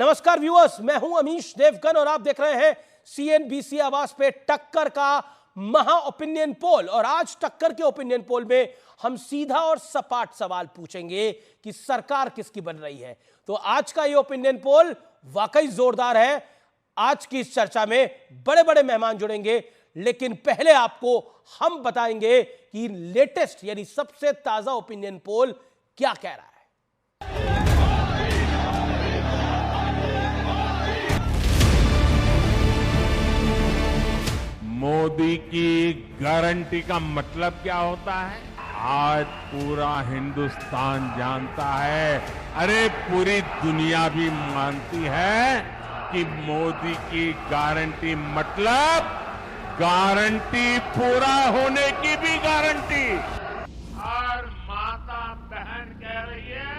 नमस्कार व्यूअर्स, मैं हूं अमीश देवगन और आप देख रहे हैं सीएनबीसी आवाज पे टक्कर का महा ओपिनियन पोल। और आज टक्कर के ओपिनियन पोल में हम सीधा और सपाट सवाल पूछेंगे कि सरकार किसकी बन रही है। तो आज का ये ओपिनियन पोल वाकई जोरदार है। आज की इस चर्चा में बड़े बड़े मेहमान जुड़ेंगे, लेकिन पहले आपको हम बताएंगे कि लेटेस्ट यानी सबसे ताजा ओपिनियन पोल क्या कह रहा है। मोदी की गारंटी का मतलब क्या होता है? आज पूरा हिंदुस्तान जानता है, अरे पूरी दुनिया भी मानती है कि मोदी की गारंटी मतलब गारंटी पूरा होने की भी गारंटी। हर माता बहन कह रही है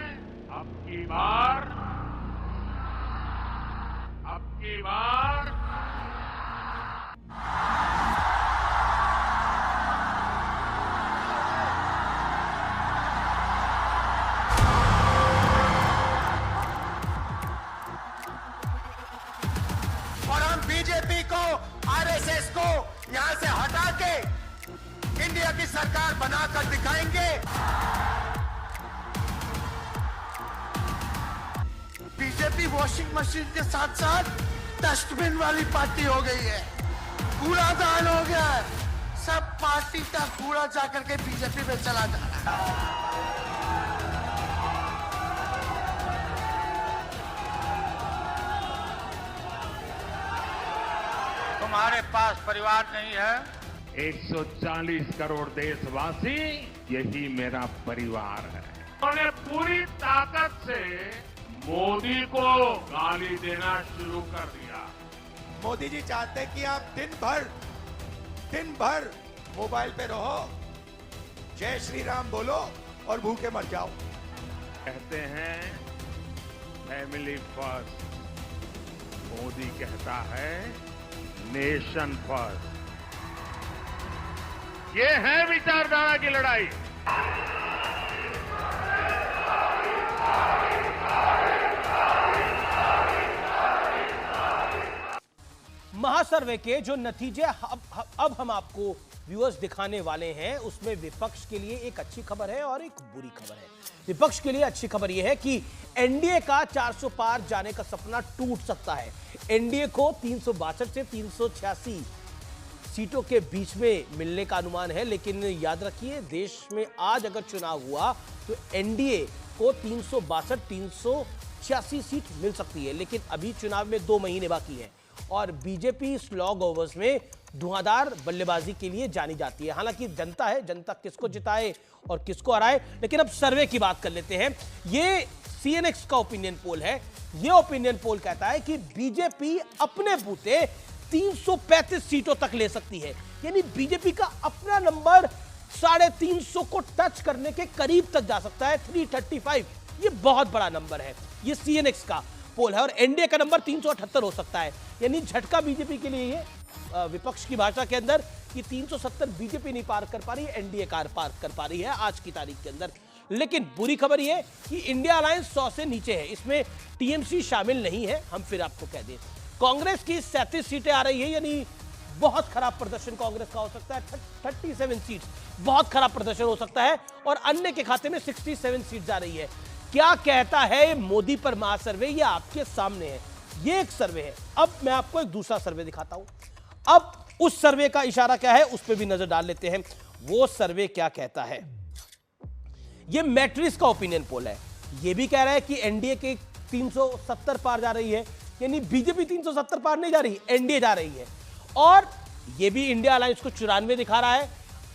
अब की बार और हम बीजेपी को, आरएसएस को यहां से हटा के इंडिया की सरकार बनाकर दिखाएंगे। बीजेपी वॉशिंग मशीन के साथ साथ डस्टबिन वाली पार्टी हो गई है, कूड़ादान हो गया है। सब पार्टी का कूड़ा जाकर के बीजेपी में चला जा रहा है। तुम्हारे पास परिवार नहीं है। 140 करोड़ देशवासी, यही मेरा परिवार है। उन्होंने पूरी ताकत से मोदी को गाली देना शुरू कर दिया। मोदी जी चाहते हैं कि आप दिन भर मोबाइल पे रहो, जय श्री राम बोलो और भूखे मर जाओ। कहते हैं फैमिली फर्स्ट, मोदी कहता है नेशन फर्स्ट। ये है विचारधारा की लड़ाई। महासर्वे के जो नतीजे अब हम आपको व्यूअर्स दिखाने वाले हैं, उसमें विपक्ष के लिए एक अच्छी खबर है और एक बुरी खबर है। विपक्ष के लिए अच्छी खबर यह है कि एनडीए का 400 पार जाने का सपना टूट सकता है। एनडीए को 362 से 386 सीटों के बीच में मिलने का अनुमान है, लेकिन याद रखिए देश में आज अगर चुनाव हुआ तो एनडीए को 362 386 सीट मिल सकती है, लेकिन अभी चुनाव में 2 महीने बाकी है और बीजेपी स्लॉग ओवर्स में धुआंधार बल्लेबाजी के लिए जानी जाती है। हालांकि जनता है, जनता किसको जिताए और किसको हराए। लेकिन अब सर्वे की बात कर लेते हैं। ये सीएनएक्स का ओपिनियन पोल है। ये ओपिनियन पोल कहता है कि बीजेपी अपने बूते 335 सीटों तक ले सकती है, यानी बीजेपी का अपना नंबर 350 को टच करने के करीब तक जा सकता है। 335 ये बहुत बड़ा नंबर है। ये सीएनएक्स का पोल है और एनडीए का नंबर 378 हो सकता है, यानी झटका बीजेपी के लिए। ये विपक्ष की भाषा के अंदर कि 370 बीजेपी नहीं पार कर पा रही है, एनडीए पार कर पा रही है आज की तारीख के अंदर। लेकिन बुरी खबर यह कि इंडिया अलायंस 100 से नीचे है, इसमें टीएमसी शामिल नहीं है। हम फिर आपको कह दें, कांग्रेस की 37 सीटें आ रही है, यानी बहुत खराब प्रदर्शन कांग्रेस का हो सकता है। 37 सीट्स बहुत खराब प्रदर्शन हो सकता है और अन्य के खाते में 67 सीट जा रही है। क्या कहता है मोदी पर महासर्वे, ये आपके सामने है। ये एक सर्वे है। अब मैं आपको एक दूसरा सर्वे दिखाता हूं। अब उस सर्वे का इशारा क्या है उस पर भी नजर डाल लेते हैं। वो सर्वे क्या कहता है, ये मैट्रिक्स का ओपिनियन पोल है। ये भी कह रहा है कि एनडीए के 370 पार जा रही है, यानी बीजेपी 370 पार नहीं जा रही, एनडीए जा रही है। और ये भी इंडिया अलायंस को 94 दिखा रहा है,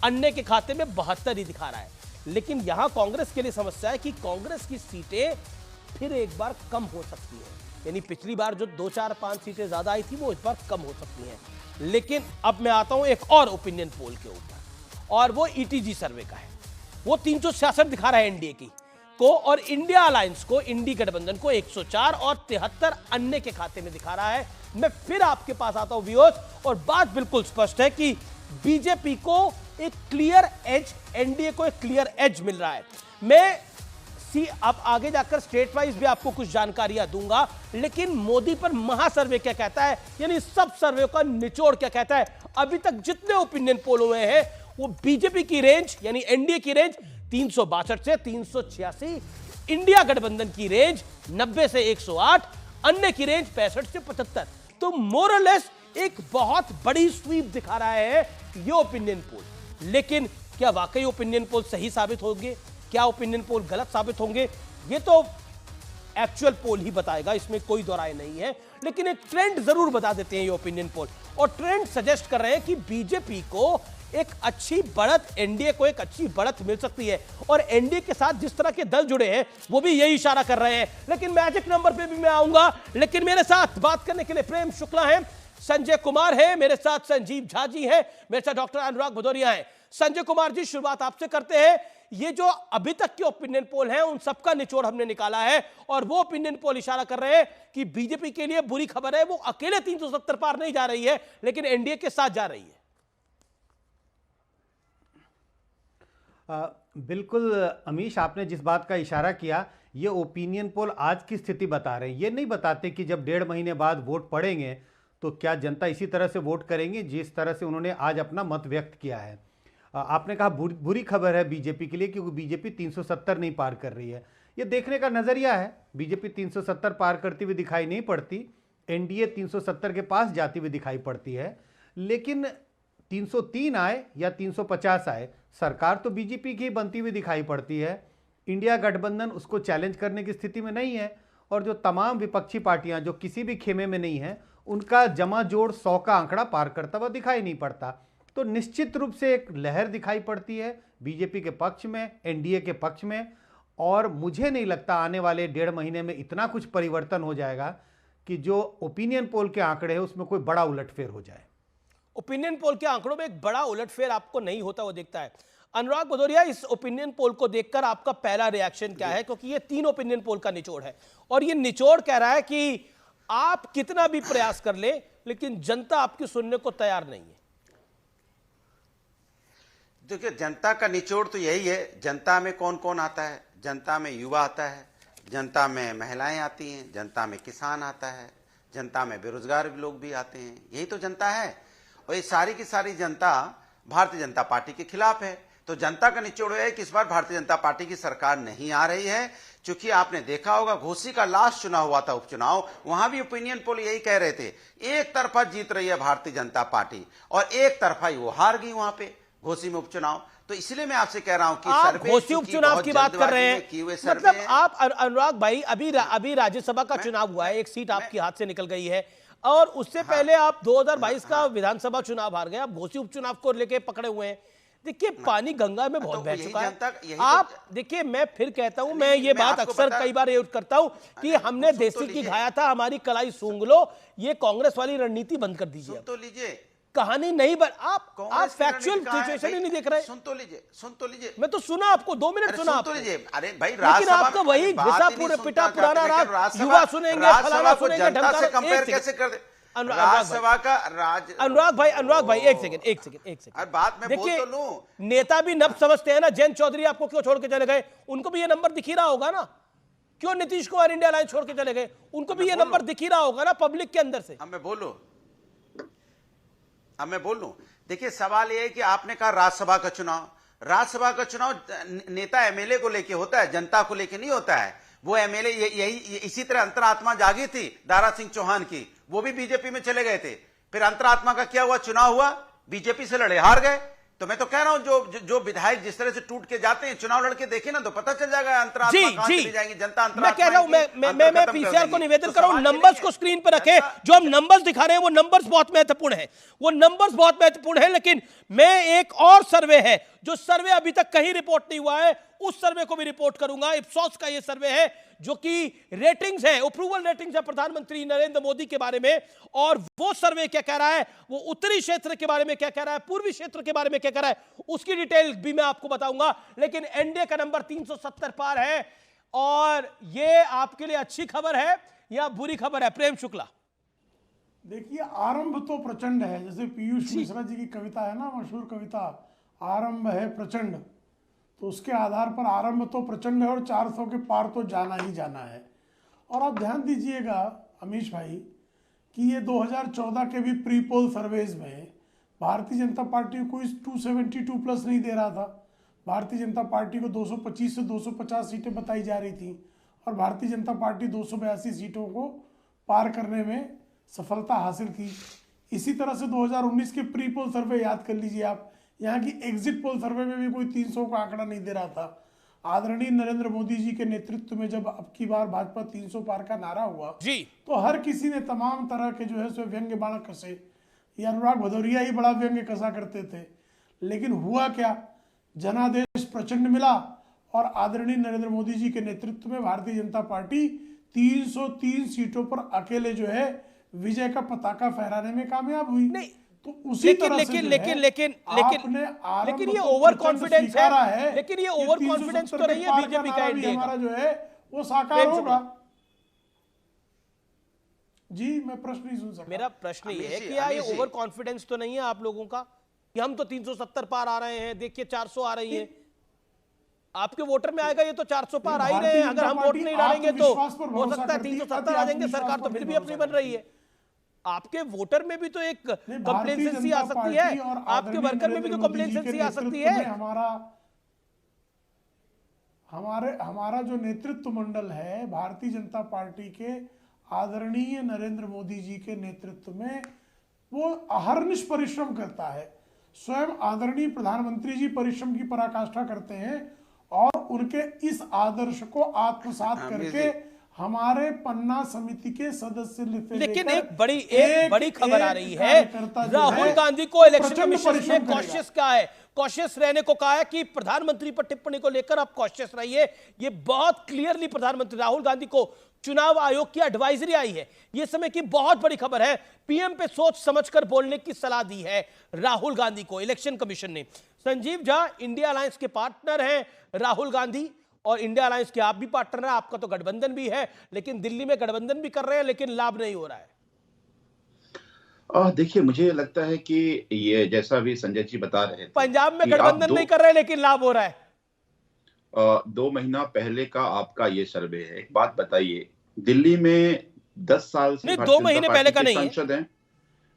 अन्य के खाते में 72 ही दिखा रहा है। लेकिन यहां कांग्रेस के लिए समस्या है कि कांग्रेस की सीटें फिर एक बार कम हो सकती है, यानी पिछली बार जो 2, 4, 5 सीटें ज्यादा आई थी वो इस बार कम हो सकती हैं। लेकिन अब मैं आता हूं एक और ओपिनियन पोल के ऊपर, और वो ईटीजी सर्वे का है। वो 366 दिखा रहा है एनडीए की को, और इंडिया अलायंस को, इंडी गठबंधन को 104 और 73 अन्य के खाते में दिखा रहा है। मैं फिर आपके पास आता हूं व्यूअर्स, और बात बिल्कुल स्पष्ट है कि बीजेपी को एक क्लियर एज, एनडीए को एक क्लियर एज मिल रहा है। मैं अब आगे जाकर स्टेट वाइज भी आपको कुछ जानकारियां दूंगा, लेकिन मोदी पर महासर्वे क्या कहता है, यानी सब सर्वे का निचोड़ क्या कहता है। अभी तक जितने ओपिनियन पोल हुए हैं वो बीजेपी की रेंज यानी एनडीए की रेंज 362 से 386, इंडिया गठबंधन की रेंज 90 से 108, अन्य की रेंज 65 से 75। तो मोरलेस एक बहुत बड़ी स्वीप दिखा रहा है ये ओपिनियन पोल। लेकिन क्या वाकई ओपिनियन पोल सही साबित होंगे, क्या ओपिनियन पोल गलत साबित होंगे, ये तो एक्चुअल पोल ही बताएगा, इसमें कोई दो राय नहीं है। लेकिन एक ट्रेंड जरूर बता देते हैं ये ओपिनियन पोल, और ट्रेंड सजेस्ट कर रहे हैं कि बीजेपी को एक अच्छी बढ़त, एनडीए को एक अच्छी बढ़त मिल सकती है। और एनडीए के साथ जिस तरह के दल जुड़े हैं वो भी यही इशारा कर रहे हैं। लेकिन मैजिक नंबर पे भी मैं आऊंगा, लेकिन मेरे साथ बात करने के लिए प्रेम शुक्ला है, संजय कुमार है, मेरे साथ संजीव झा जी है, मेरे साथ डॉक्टर अनुराग भदौरिया है। संजय कुमार जी, शुरुआत आपसे करते हैं। ये जो अभी तक के ओपिनियन पोल हैं उन सबका निचोड़ हमने निकाला है, और वो ओपिनियन पोल इशारा कर रहे हैं कि बीजेपी के लिए बुरी खबर है, वो अकेले 370 पार नहीं जा रही है, लेकिन एनडीए के साथ जा रही है। बिल्कुल अमीश, आपने जिस बात का इशारा किया, ये ओपिनियन पोल आज की स्थिति बता रहे हैं। ये नहीं बताते कि जब 1.5 महीने बाद वोट पड़ेंगे तो क्या जनता इसी तरह से वोट करेंगे जिस तरह से उन्होंने आज अपना मत व्यक्त किया है। आपने कहा बुरी खबर है बीजेपी के लिए, क्योंकि बीजेपी 370 नहीं पार कर रही है। ये देखने का नज़रिया है, बीजेपी 370 पार करती हुई दिखाई नहीं पड़ती, एनडीए 370 के पास जाती हुई दिखाई पड़ती है। लेकिन 303 आए या 350 आए, सरकार तो बीजेपी की बनती हुई दिखाई पड़ती है। इंडिया गठबंधन उसको चैलेंज करने की स्थिति में नहीं है, और जो तमाम विपक्षी पार्टियां जो किसी भी खेमे में नहीं है, उनका जमा जोड़ 100 का आंकड़ा पार करता हुआ दिखाई नहीं पड़ता। तो निश्चित रूप से एक लहर दिखाई पड़ती है बीजेपी के पक्ष में, एनडीए के पक्ष में, और मुझे नहीं लगता आने वाले 1.5 महीने में इतना कुछ परिवर्तन हो जाएगा कि जो ओपिनियन पोल के आंकड़े हैं उसमें कोई बड़ा उलटफेर हो जाए। ओपिनियन पोल के आंकड़ों में एक बड़ा उलटफेर आपको नहीं होता वो दिखता है। अनुराग भदौरिया, इस ओपिनियन पोल को देखकर आपका पहला रिएक्शन क्या है? क्योंकि ये 3 ओपिनियन पोल का निचोड़ है, और ये निचोड़ कह रहा है कि आप कितना भी प्रयास कर ले, लेकिन जनता आपकी सुनने को तैयार नहीं है। देखिए, जनता का निचोड़ तो यही है। जनता में कौन कौन आता है? जनता में युवा आता है, जनता में महिलाएं आती हैं, जनता में किसान आता है, जनता में बेरोजगार लोग भी आते हैं। यही तो जनता है, और ये सारी की सारी जनता भारतीय जनता पार्टी के खिलाफ है। तो जनता का निचोड़ है कि इस बार भारतीय जनता पार्टी की सरकार नहीं आ रही है। क्योंकि आपने देखा होगा, घोसी का लास्ट चुनाव हुआ था, उपचुनाव, वहां भी ओपिनियन पोल यही कह रहे थे, एक तरफा जीत रही है भारतीय जनता पार्टी, और एक तरफा ही वो हार गई वहां पे घोसी में उपचुनाव। तो इसलिए मैं आपसे कह रहा हूं कि आप घोसी उपचुनाव की बात कर रहे हैं, मतलब आप अनुराग भाई, अभी राज्यसभा का चुनाव हुआ है, एक सीट आपके हाथ से निकल गई है, और उससे पहले आप 2022 का विधानसभा चुनाव हार गए, आप घोसी उपचुनाव को लेके पकड़े हुए हैं। देखिए, पानी गंगा में बहुत बह चुका है। आप देखिए, मैं फिर कहता हूं, मैं ये बात अक्सर कई बार यूज करता हूं कि हमने देसी की खाया था, हमारी कलाई सूंघ लो, ये कांग्रेस वाली रणनीति बंद कर दीजिए। तो लीजिए, कहानी नहीं, आप फैक्चुअल सिचुएशन ही नहीं देख रहे। सुन तो लीजिए, मैं तो सुना आपको, 2 मिनट सुना आपको। अरे भाई, लेकिन आपका वही घिसा पूरे पिटा पुराना राग, युवा सुनेंगे, फलाना सुनेंगे, ढमका से कंपेयर कैसे कर दे? राज्यसभा का अनुराग भाई एक सेकंड बात में बोल तो लूं। नेता भी नब समझते हैं ना। जयंत चौधरी आपको क्यों छोड़ के चले गए? उनको भी ये नंबर दिख ही रहा होगा ना। क्यों नीतीश कुमार इंडिया अलायंस छोड़ के चले गए? उनको भी ये नंबर दिख ही रहा होगा ना पब्लिक के अंदर से। अब मैं बोलूं, देखिए, सवाल ये है कि आपने कहा राज्यसभा का चुनाव नेता एमएलए को लेके होता है, जनता को लेके नहीं होता है। वो एमएलए यही इसी तरह अंतरात्मा जागी थी दारा सिंह चौहान की, वो भी बीजेपी में चले गए थे। फिर अंतरात्मा का क्या हुआ? चुनाव हुआ, बीजेपी से लड़े, हार गए। तो मैं तो कह रहा हूं, जो विधायक जिस तरह से टूट के जाते हैं, चुनाव लड़के देखे ना, तो पता चल जाएगा अंतरात्मा कहां चली जाएंगी, जनता अंतरात्मा। मैं कह रहा हूं, मैं पीसीआर को निवेदन कर रहा हूं, नंबर्स को स्क्रीन पर रखें। जो हम नंबर्स दिखा रहे हैं वो नंबर्स बहुत महत्वपूर्ण है, लेकिन मैं एक और सर्वे है, जो सर्वे अभी तक कहीं रिपोर्ट नहीं हुआ है, उस सर्वे को भी रिपोर्ट करूंगा। इप्सॉस का ये सर्वे है, जो कि रेटिंग्स है, अप्रूवल रेटिंग्स है प्रधानमंत्री नरेंद्र मोदी के बारे में, और वो सर्वे क्या कह रहा है, वो उत्तरी क्षेत्र के बारे में क्या कह रहा है, पूर्वी क्षेत्र के बारे में क्या कह रहा है, उसकी डिटेल भी मैं आपको बताऊंगा। लेकिन एनडीए का नंबर 370 पार है, और ये आपके लिए अच्छी खबर है या बुरी खबर है? प्रेम शुक्ला। देखिए, आरंभ तो प्रचंड है, जैसे पीयूष मिश्रा जी की कविता है ना, मशहूर कविता, आरंभ है प्रचंड। तो उसके आधार पर आरंभ तो प्रचंड है और 400 के पार तो जाना ही जाना है। और आप ध्यान दीजिएगा अमीश भाई कि ये 2014 के भी प्री पोल सर्वेज में भारतीय जनता पार्टी को इस 272 प्लस नहीं दे रहा था। भारतीय जनता पार्टी को 225 से 250 सीटें बताई जा रही थी और भारतीय जनता पार्टी 282 सीटों को पार करने में सफलता हासिल की। इसी तरह से 2019 के प्री पोल सर्वे याद कर लीजिए आप, यहाँ की एग्जिट पोल सर्वे में भी कोई 300 का आंकड़ा नहीं दे रहा था। आदरणीय नरेंद्र मोदी जी के नेतृत्व में जब अब की बार भाजपा 300 पार का नारा हुआ जी, तो हर किसी ने तमाम तरह के जो है सो व्यंग्य बाण कसे। ये अनुराग भदौरिया ही बड़ा व्यंग्य कसा करते थे, लेकिन हुआ क्या, जनादेश प्रचंड मिला और आदरणीय नरेंद्र मोदी जी के नेतृत्व में भारतीय जनता पार्टी 303 सीटों पर अकेले जो है विजय का पताका फहराने में कामयाब हुई। नहीं तो उसी तरह से लेकिन ये ओवर कॉन्फिडेंस है, लेकिन ये ओवर कॉन्फिडेंस तो नहीं है बीजेपी का एनडीए हमारा जो है वो साकार होगा। जी मैं प्रश्न नहीं सुन सकता। मेरा प्रश्न ये है कि यार ये ओवर कॉन्फिडेंस तो नहीं है आप लोगों का कि हम तो 370 पार आ रहे हैं, देखिए 400 आ रही है। आपके वोटर में आएगा ये तो 400 पार आ ही रहे हैं। अगर हम वोट नहीं डालेंगे तो हो सकता है 370 आ जाएंगे, सरकार तो फिर भी अपनी बन रही है। आपके वोटर में भी तो एक कंप्लेसेंसी आ सकती है, आपके वर्कर में भी तो कंप्लेसेंसी आ सकती है। हमारा जो नेतृत्व मंडल है भारतीय जनता पार्टी के आदरणीय नरेंद्र मोदी जी के नेतृत्व में वो अहर्निश परिश्रम करता है। स्वयं आदरणीय प्रधानमंत्री जी परिश्रम की पराकाष्ठा करते हैं और उनके इस आदर्श को आत्मसात करके हमारे पन्ना समिति के सदस्य लेकिन एक बड़ी खबर आ रही है, राहुल गांधी को इलेक्शन कमीशन ने कॉशियस कहा है, कॉशियस रहने को कहा है कि प्रधानमंत्री पर टिप्पणी को लेकर आप कॉशियस रहिए। ये बहुत क्लियरली प्रधानमंत्री राहुल गांधी को चुनाव आयोग की एडवाइजरी आई है। ये समय की बहुत बड़ी खबर है। पीएम पे सोच समझकर बोलने की सलाह दी है राहुल गांधी को इलेक्शन कमीशन ने। संजीव झा इंडिया अलायंस के पार्टनर हैं राहुल गांधी, और इंडिया अलायंस के आप भी पार्टनर हैं, आपका तो गठबंधन भी है, लेकिन दिल्ली में गठबंधन भी कर रहे हैं लेकिन लाभ नहीं हो रहा है। देखिए मुझे लगता है कि ये जैसा भी संजय जी बता रहे थे, पंजाब में गठबंधन नहीं कर रहे लेकिन लाभ हो रहा है। 2 महीना पहले का आपका ये सर्वे है। एक बात बताइए, दिल्ली में 10 साल से 2 महीने पहले का नहीं सांसद हैं।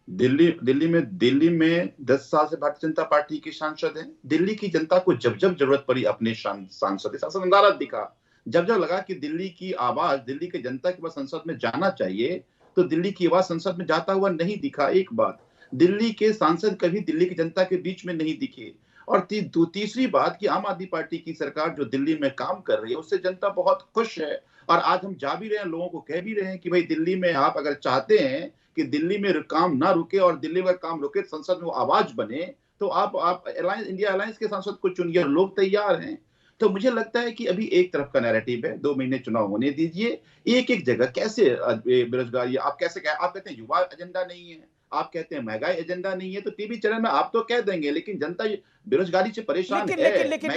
दिल्ली में 10 साल से भारतीय जनता पार्टी के सांसद हैं। दिल्ली की जनता को जब जब जरूरत पड़ी अपने सांसद नजारा दिखा, जब जब लगा कि दिल्ली की आवाज दिल्ली की जनता के पास संसद में जाना चाहिए, तो दिल्ली की आवाज संसद में जाता हुआ नहीं दिखा। एक बात, दिल्ली के सांसद कभी दिल्ली की जनता के बीच में नहीं दिखे। और तीसरी बात कि आम आदमी पार्टी की सरकार जो दिल्ली में काम कर रही है उससे जनता बहुत खुश है। और आज हम जा भी रहे हैं, लोगों को कह भी रहे हैं कि भाई दिल्ली में आप अगर चाहते हैं कि दिल्ली में काम ना रुके और दिल्ली में काम रुके, संसद में वो आवाज बने, तो आप इंडिया अलायंस के सांसद को चुनिए। लोग तैयार हैं। तो मुझे लगता है कि अभी एक तरफ का नैरेटिव है, 2 महीने चुनाव होने दीजिए। एक जगह कैसे बेरोजगारी, आप कहते हैं युवा एजेंडा नहीं है, आप कहते हैं महंगाई एजेंडा नहीं है, तो टीवी चैनल में आप तो कह देंगे, लेकिन जनता बेरोजगारी से परेशान है। लेकिन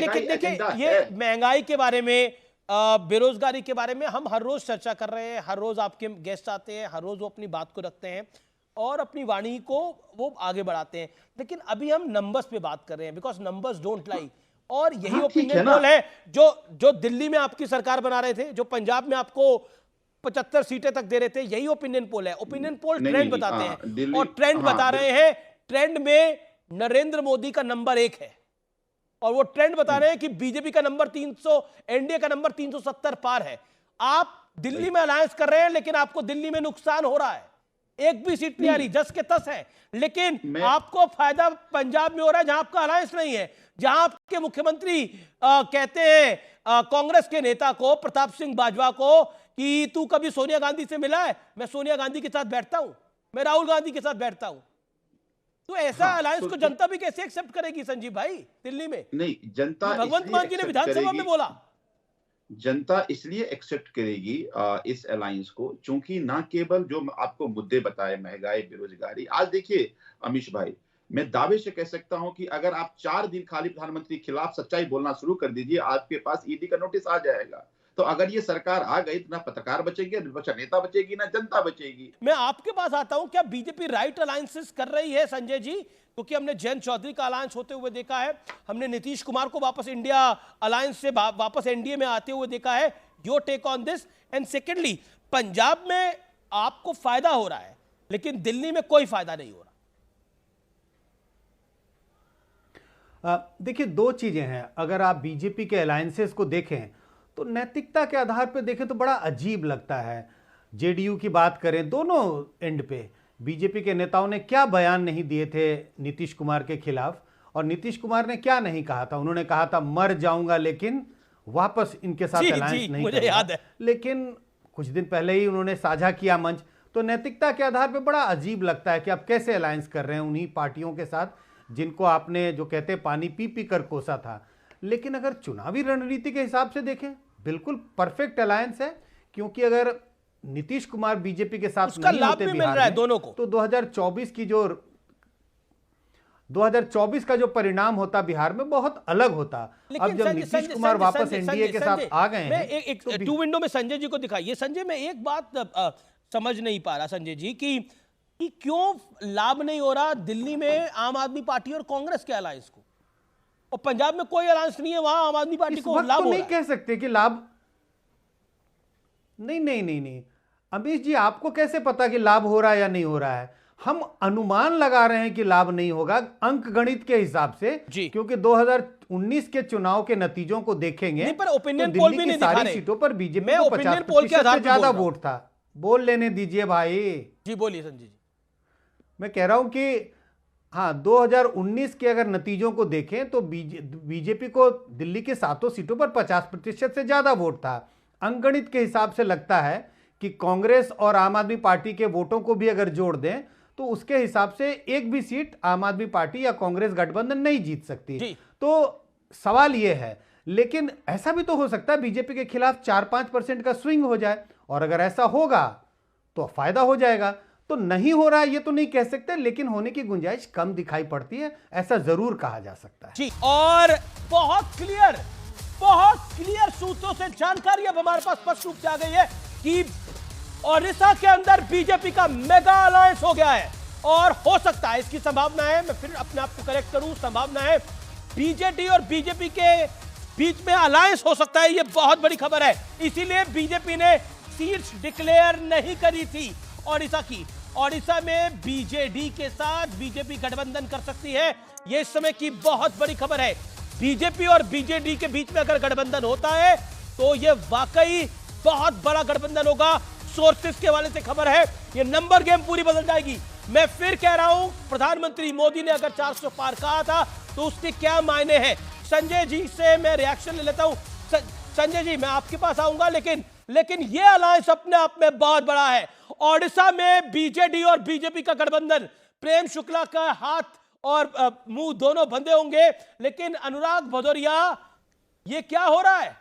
ये महंगाई के बारे में, बेरोजगारी के बारे में हम हर रोज चर्चा कर रहे हैं, हर रोज आपके गेस्ट आते हैं, हर रोज वो अपनी बात को रखते हैं और अपनी वाणी को वो आगे बढ़ाते हैं। लेकिन अभी हम नंबर्स पे बात कर रहे हैं, बिकॉज नंबर्स डोंट लाई। और यही ओपिनियन पोल है जो दिल्ली में आपकी सरकार बना रहे थे, जो पंजाब में आपको 75 सीटें तक दे रहे थे, यही ओपिनियन पोल है। ओपिनियन पोल ट्रेंड बताते हैं और ट्रेंड बता रहे हैं, ट्रेंड में नरेंद्र मोदी का नंबर 1 है और वो ट्रेंड बता रहे हैं कि बीजेपी का नंबर 300, एनडीए का नंबर 370 पार है। आप दिल्ली में अलायंस कर रहे हैं लेकिन आपको दिल्ली में नुकसान हो रहा है, एक भी सीट नहीं आ रही, 10 के 10 है। लेकिन आपको फायदा पंजाब में हो रहा है जहां आपका अलायंस नहीं है, जहां आपके मुख्यमंत्री कहते हैं कांग्रेस के नेता को, प्रताप सिंह बाजवा को, कि तू कभी सोनिया गांधी से मिला है? मैं सोनिया गांधी के साथ बैठता हूं, मैं राहुल गांधी के साथ बैठता हूं। तो ऐसा अलायंस को जनता भी कैसे एक्सेप्ट करेगी संजीव भाई दिल्ली में? नहीं, जनता, भगवंत मान जी ने विधानसभा में बोला, जनता इसलिए एक्सेप्ट करेगी इस अलायंस को, चूंकि ना केवल जो आपको मुद्दे बताए, महंगाई, बेरोजगारी। आज देखिए अमीश भाई, मैं दावे से कह सकता हूं कि अगर आप 4 दिन खाली प्रधानमंत्री के खिलाफ सच्चाई बोलना शुरू कर दीजिए, आपके पास ईडी का नोटिस आ जाएगा। तो अगर ये सरकार आ गई तो ना पत्रकार बचेंगे, ना नेता बचेगी, ना जनता बचेगी। मैं आपके पास आता हूं, क्या बीजेपी राइट अलायंसेस कर रही है संजय जी? क्योंकि हमने जयंत चौधरी का अलायंस होते हुए देखा है, हमने नीतीश कुमार को वापस इंडिया अलायंस से वापस एनडीए में आते हुए देखा है। Your take on this. And secondly, Punjab में आपको फायदा हो रहा है लेकिन दिल्ली में कोई फायदा नहीं हो रहा। देखिए, दो चीजें हैं। अगर आप बीजेपी के अलायंसेस को देखें तो नैतिकता के आधार पर देखें तो बड़ा अजीब लगता है। जेडीयू की बात करें, दोनों एंड पे बीजेपी के नेताओं ने क्या बयान नहीं दिए थे नीतीश कुमार के खिलाफ, और नीतीश कुमार ने क्या नहीं कहा था। उन्होंने कहा था मर जाऊंगा लेकिन वापस इनके साथ अलायंस नहीं मुझे याद है। लेकिन कुछ दिन पहले ही उन्होंने साझा किया मंच। तो नैतिकता के आधार पर बड़ा अजीब लगता है कि आप कैसे अलायंस कर रहे हैं उन्हीं पार्टियों के साथ जिनको आपने, जो कहते हैं, पानी पी पी कर कोसा था। लेकिन अगर चुनावी रणनीति के हिसाब से देखें, बिल्कुल परफेक्ट अलायंस है, क्योंकि अगर नीतीश कुमार बीजेपी के साथ नहीं होते बिहार में, दोनों को, तो 2024 का जो परिणाम होता बिहार में बहुत अलग होता। अब जब नीतीश कुमार वापस एनडीए के साथ आ गए हैं, एक टू विंडो में संजय जी को दिखाइए। संजय, मैं एक बात समझ नहीं पा रहा संजय जी कि क्यों लाभ नहीं हो रहा दिल्ली में आम आदमी पार्टी और कांग्रेस के अलायंस को, और पंजाब में कोई अलायंस नहीं है, वहां आम आदमी पार्टी को लाभ हो रहा है। नहीं कह सकते कि लाभ नहीं। अमीश जी, आपको कैसे पता कि लाभ हो रहा है या नहीं हो रहा है? हम अनुमान लगा रहे हैं कि लाभ नहीं होगा अंक गणित के हिसाब से, क्योंकि 2019 के चुनाव के नतीजों को देखेंगे नहीं, पर ओपिनियन तो पोल दिल्ली भी नहीं की सारी दिखा रहे। सीटों पर बीजेपी मैं को ओपिनियन पोल के 50% आधार से पर ज्यादा बोल रहा हूं। वोट था। बोल लेने दीजिए भाई जी, बोलिए संजय जी। मैं कह रहा हूं कि हाँ, 2019 के अगर नतीजों को देखें तो बीजेपी को दिल्ली के 7 सीटों पर 50% से ज्यादा वोट था। अंकगणित के हिसाब से लगता है कि कांग्रेस और आम आदमी पार्टी के वोटों को भी अगर जोड़ दें तो उसके हिसाब से एक भी सीट आम आदमी पार्टी या कांग्रेस गठबंधन नहीं जीत सकती। तो सवाल यह है, लेकिन ऐसा भी तो हो सकता है बीजेपी के खिलाफ 4-5% का स्विंग हो जाए, और अगर ऐसा होगा तो फायदा हो जाएगा। तो नहीं हो रहा है ये तो नहीं कह सकते, लेकिन होने की गुंजाइश कम दिखाई पड़ती है, ऐसा जरूर कहा जा सकता है। जी, और बहुत क्लियर सूत्रों से जानकारी अब हमारे पास स्पष्ट रूप से आ गई है कि ओडिशा के अंदर बीजेपी का मेगा अलायंस हो गया है, और हो सकता है, इसकी संभावना है, मैं फिर अपने आप को करेक्ट करूं, संभावना है बीजेडी और बीजेपी के बीच में अलायंस हो सकता है। ये बहुत बड़ी खबर है, इसीलिए बीजेपी ने सीट्स डिक्लेयर नहीं करी थी ओडिशा की। ओडिशा में बीजेडी के साथ बीजेपी गठबंधन कर सकती है, यह इस समय की बहुत बड़ी खबर है। बीजेपी और बीजेडी के बीच में अगर गठबंधन होता है तो यह वाकई बहुत बड़ा गठबंधन होगा। सोर्सेस के हवाले से खबर है, यह नंबर गेम पूरी बदल जाएगी। मैं फिर कह रहा हूं, प्रधानमंत्री मोदी ने अगर 400 पार कहा था तो उसके क्या मायने हैं। संजय जी से मैं रिएक्शन ले लेता हूं। संजय जी, मैं आपके पास आऊंगा, लेकिन यह अलायंस अपने आप में बहुत बड़ा है। ओडिशा में बीजेडी और बीजेपी का गठबंधन, प्रेम शुक्ला का हाथ और मुंह दोनों बंधे होंगे, लेकिन अनुराग भदौरिया, यह क्या हो रहा है?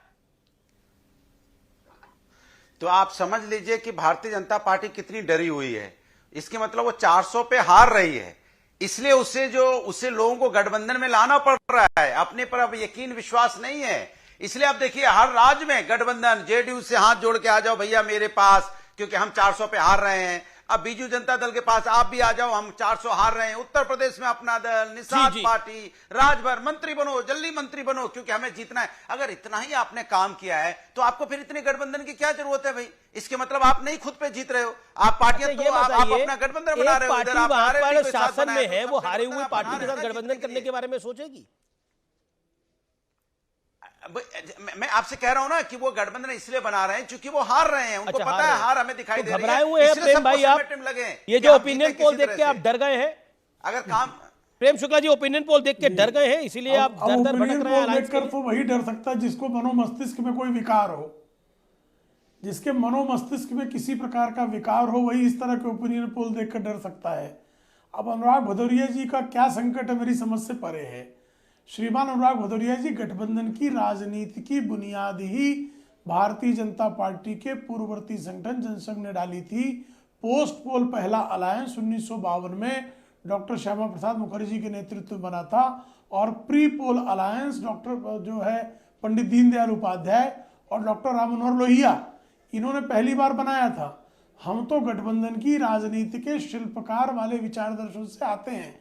तो आप समझ लीजिए कि भारतीय जनता पार्टी कितनी डरी हुई है। इसके मतलब वो 400 पे हार रही है, इसलिए उसे लोगों को गठबंधन में लाना पड़ रहा है। अपने पर अब यकीन विश्वास नहीं है, इसलिए आप देखिए हर राज्य में गठबंधन, जेडीयू से हाथ जोड़ के आ जाओ भैया मेरे पास, क्योंकि हम 400 पे हार रहे हैं। अब बीजू जनता दल के पास आप भी आ जाओ, हम 400 हार रहे हैं। उत्तर प्रदेश में अपना दल, निषाद पार्टी, राजभर, मंत्री बनो, जल्दी मंत्री बनो, क्योंकि हमें जीतना है। अगर इतना ही आपने काम किया है तो आपको फिर इतने गठबंधन की क्या जरूरत है भाई? इसके मतलब आप नहीं खुद पे जीत रहे हो, आप पार्टियां तो आप अपना गठबंधन बना रहे हो। इधर आप वहां पर शासन में है, वो हारे हुई पार्टी के साथ गठबंधन करने के बारे में सोचेगी? मैं आपसे कह रहा हूं ना कि वो गठबंधन इसलिए बना रहे हैं क्योंकि वो हार रहे हैं, उनको पता है हार हमें दिखाई दे रही है। घबराए हुए हैं प्रेम भाई आप, ये जो ओपिनियन पोल देख के आप डर गए हैं? अगर काम प्रेम शुक्ला जी, ओपिनियन पोल देख के डर गए हैं, इसीलिए आप दर भटक रहे हैं। देखकर तो वही डर सकता है जिसको मनोमस्तिष्क में कोई विकार हो, जिसके मनोमस्तिष्क में किसी प्रकार का विकार हो, वही इस तरह के ओपिनियन पोल देखकर डर सकता है। अब अनुराग भदौरिया जी का क्या संकट है, मेरी समझ से परे है। श्रीमान अनुराग भदौरिया जी, गठबंधन की राजनीति की बुनियाद ही भारतीय जनता पार्टी के पूर्ववर्ती संगठन जनसंघ ने डाली थी। पोस्ट पोल पहला अलायंस 1952 में डॉक्टर श्यामा प्रसाद मुखर्जी के नेतृत्व में बना था, और प्री पोल अलायंस डॉक्टर जो है पंडित दीनदयाल उपाध्याय और डॉक्टर राम मनोहर लोहिया, इन्होंने पहली बार बनाया था। हम तो गठबंधन की राजनीति के शिल्पकार वाले विचार दर्शन से आते हैं,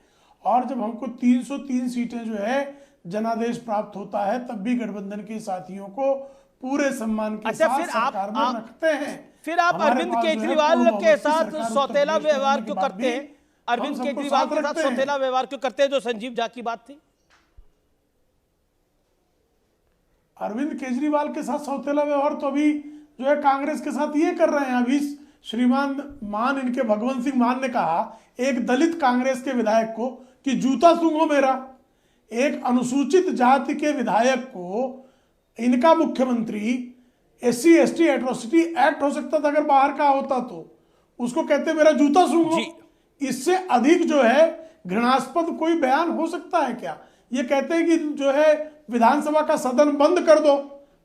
और जब हमको 303 सीटें जो है जनादेश प्राप्त होता है, तब भी गठबंधन के साथियों को पूरे सम्मान के अच्छा, साथ फिर सरकार में रखते हैं। फिर आप हमारे अरविंद पास जो है केजरीवाल पूर्ण के बहुमत की साथ सरकार सौतेला उत्तर प्रदेश में व्यवहार होने क्यों के बाद करते हैं? भी अरविंद हम सबको केजरीवाल साथ के साथ रखते हैं। सौतेला व्यवहार क्यों करते हैं, जो संजीव झा की बात थी? अरविंद केजरीवाल के साथ सौतेला व्यवहार तो अभी जो है कांग्रेस के साथ ये कर रहे हैं। अभी श्रीमान मान इनके भगवंत सिंह मान ने कहा एक दलित कांग्रेस के विधायक को कि जूता सूंघो मेरा। एक अनुसूचित जाति के विधायक को इनका मुख्यमंत्री SC ST एट्रोसिटी एक्ट हो सकता था अगर बाहर का होता तो, उसको कहते मेरा जूता सूंघो। इससे अधिक जो है घृणास्पद कोई बयान हो सकता है क्या? ये कहते हैं कि जो है विधानसभा का सदन बंद कर दो,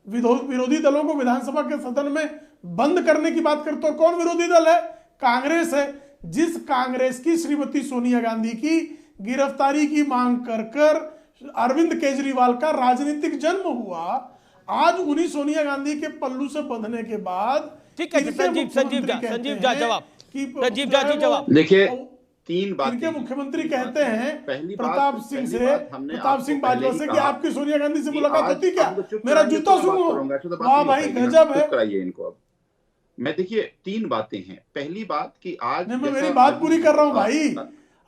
विरोधी दलों को विधानसभा के सदन में बंद करने की बात करते हो। कौन विरोधी दल है? कांग्रेस है। जिस कांग्रेस की श्रीमती सोनिया गांधी की गिरफ्तारी की मांग कर अरविंद केजरीवाल का राजनीतिक जन्म हुआ, आज उन्हीं सोनिया गांधी के पल्लू से बंधने के बाद ठीक है, संजीव झा जवाब। देखिए, तीन बातें इनके मुख्यमंत्री कहते हैं पहली प्रताप सिंह बाजवा से कि आपकी सोनिया गांधी से मुलाकात होती क्या? मेरा जूता सूंघो। वाह भाई, गजब है। कराइए इनको। अब मैं देखिए, तीन बातें हैं। पहली बात कि आज मैं मेरी बात पूरी कर रहा हूँ भाई,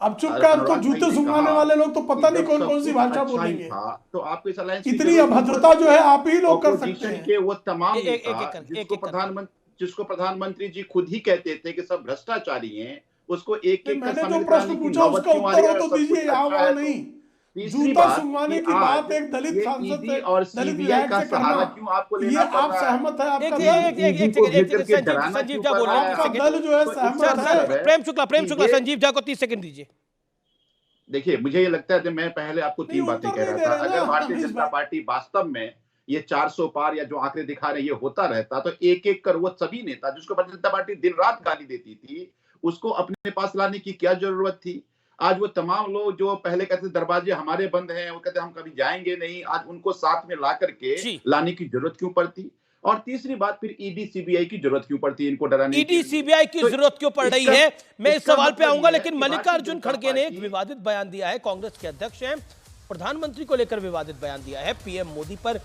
अब चुप कर। तो जूते सूंघाने वाले लोग तो पता नहीं कौन कौन सी भाषा बोलेंगे। तो आपको इस अलायंस इतनी अभद्रता जो है आप ही लोग कर सकते हैं कि वो तमाम जिसको प्रधानमंत्री जी खुद ही कहते थे कि सब भ्रष्टाचारी हैं, उसको एक एक मैंने जो प्रश्न पूछा उसका उत्तर हो तो दीजिए, यहाँ नहीं। जूता सूंघाने की बात एक दलित सांसद से, और दलित सीबीआई का विधायक से सहारा करना, क्यों आपको ये लेना पड़ आप रहा है? सहमत है? आपका संजीव झा बोल रहे हैं, आपका दल जो है सहमत है? प्रेम शुक्ला संजीव झा को 30 सेकंड दीजिए। देखिए, मुझे ये लगता है कि मैं पहले आपको तीन बातें कह रहा था। अगर भारतीय जनता पार्टी वास्तव में ये 400 पार या जो आंकड़े दिखा रहे हैं ये होता रहता, तो एक एक कर वो सभी नेता जिसको भारतीय जनता पार्टी दिन रात गाली देती थी, उसको अपने पास लाने की क्या जरूरत थी? आज वो तमाम लोग जो पहले कहते दरवाजे हमारे बंद हैं, वो कहते हम कभी जाएंगे नहीं, आज उनको साथ में ला करके लाने की जरूरत क्यों पड़ती? और तीसरी बात, फिर ईडी सीबीआई की जरूरत क्यों पड़ती है इनको डराने की? ईडी सीबीआई की जरूरत क्यों पड़ रही है, मैं इस सवाल पे आऊंगा। लेकिन मल्लिकार्जुन खड़गे ने एक विवादित बयान दिया है, कांग्रेस के अध्यक्ष हैं, प्रधानमंत्री को लेकर विवादित बयान दिया है, पीएम मोदी पर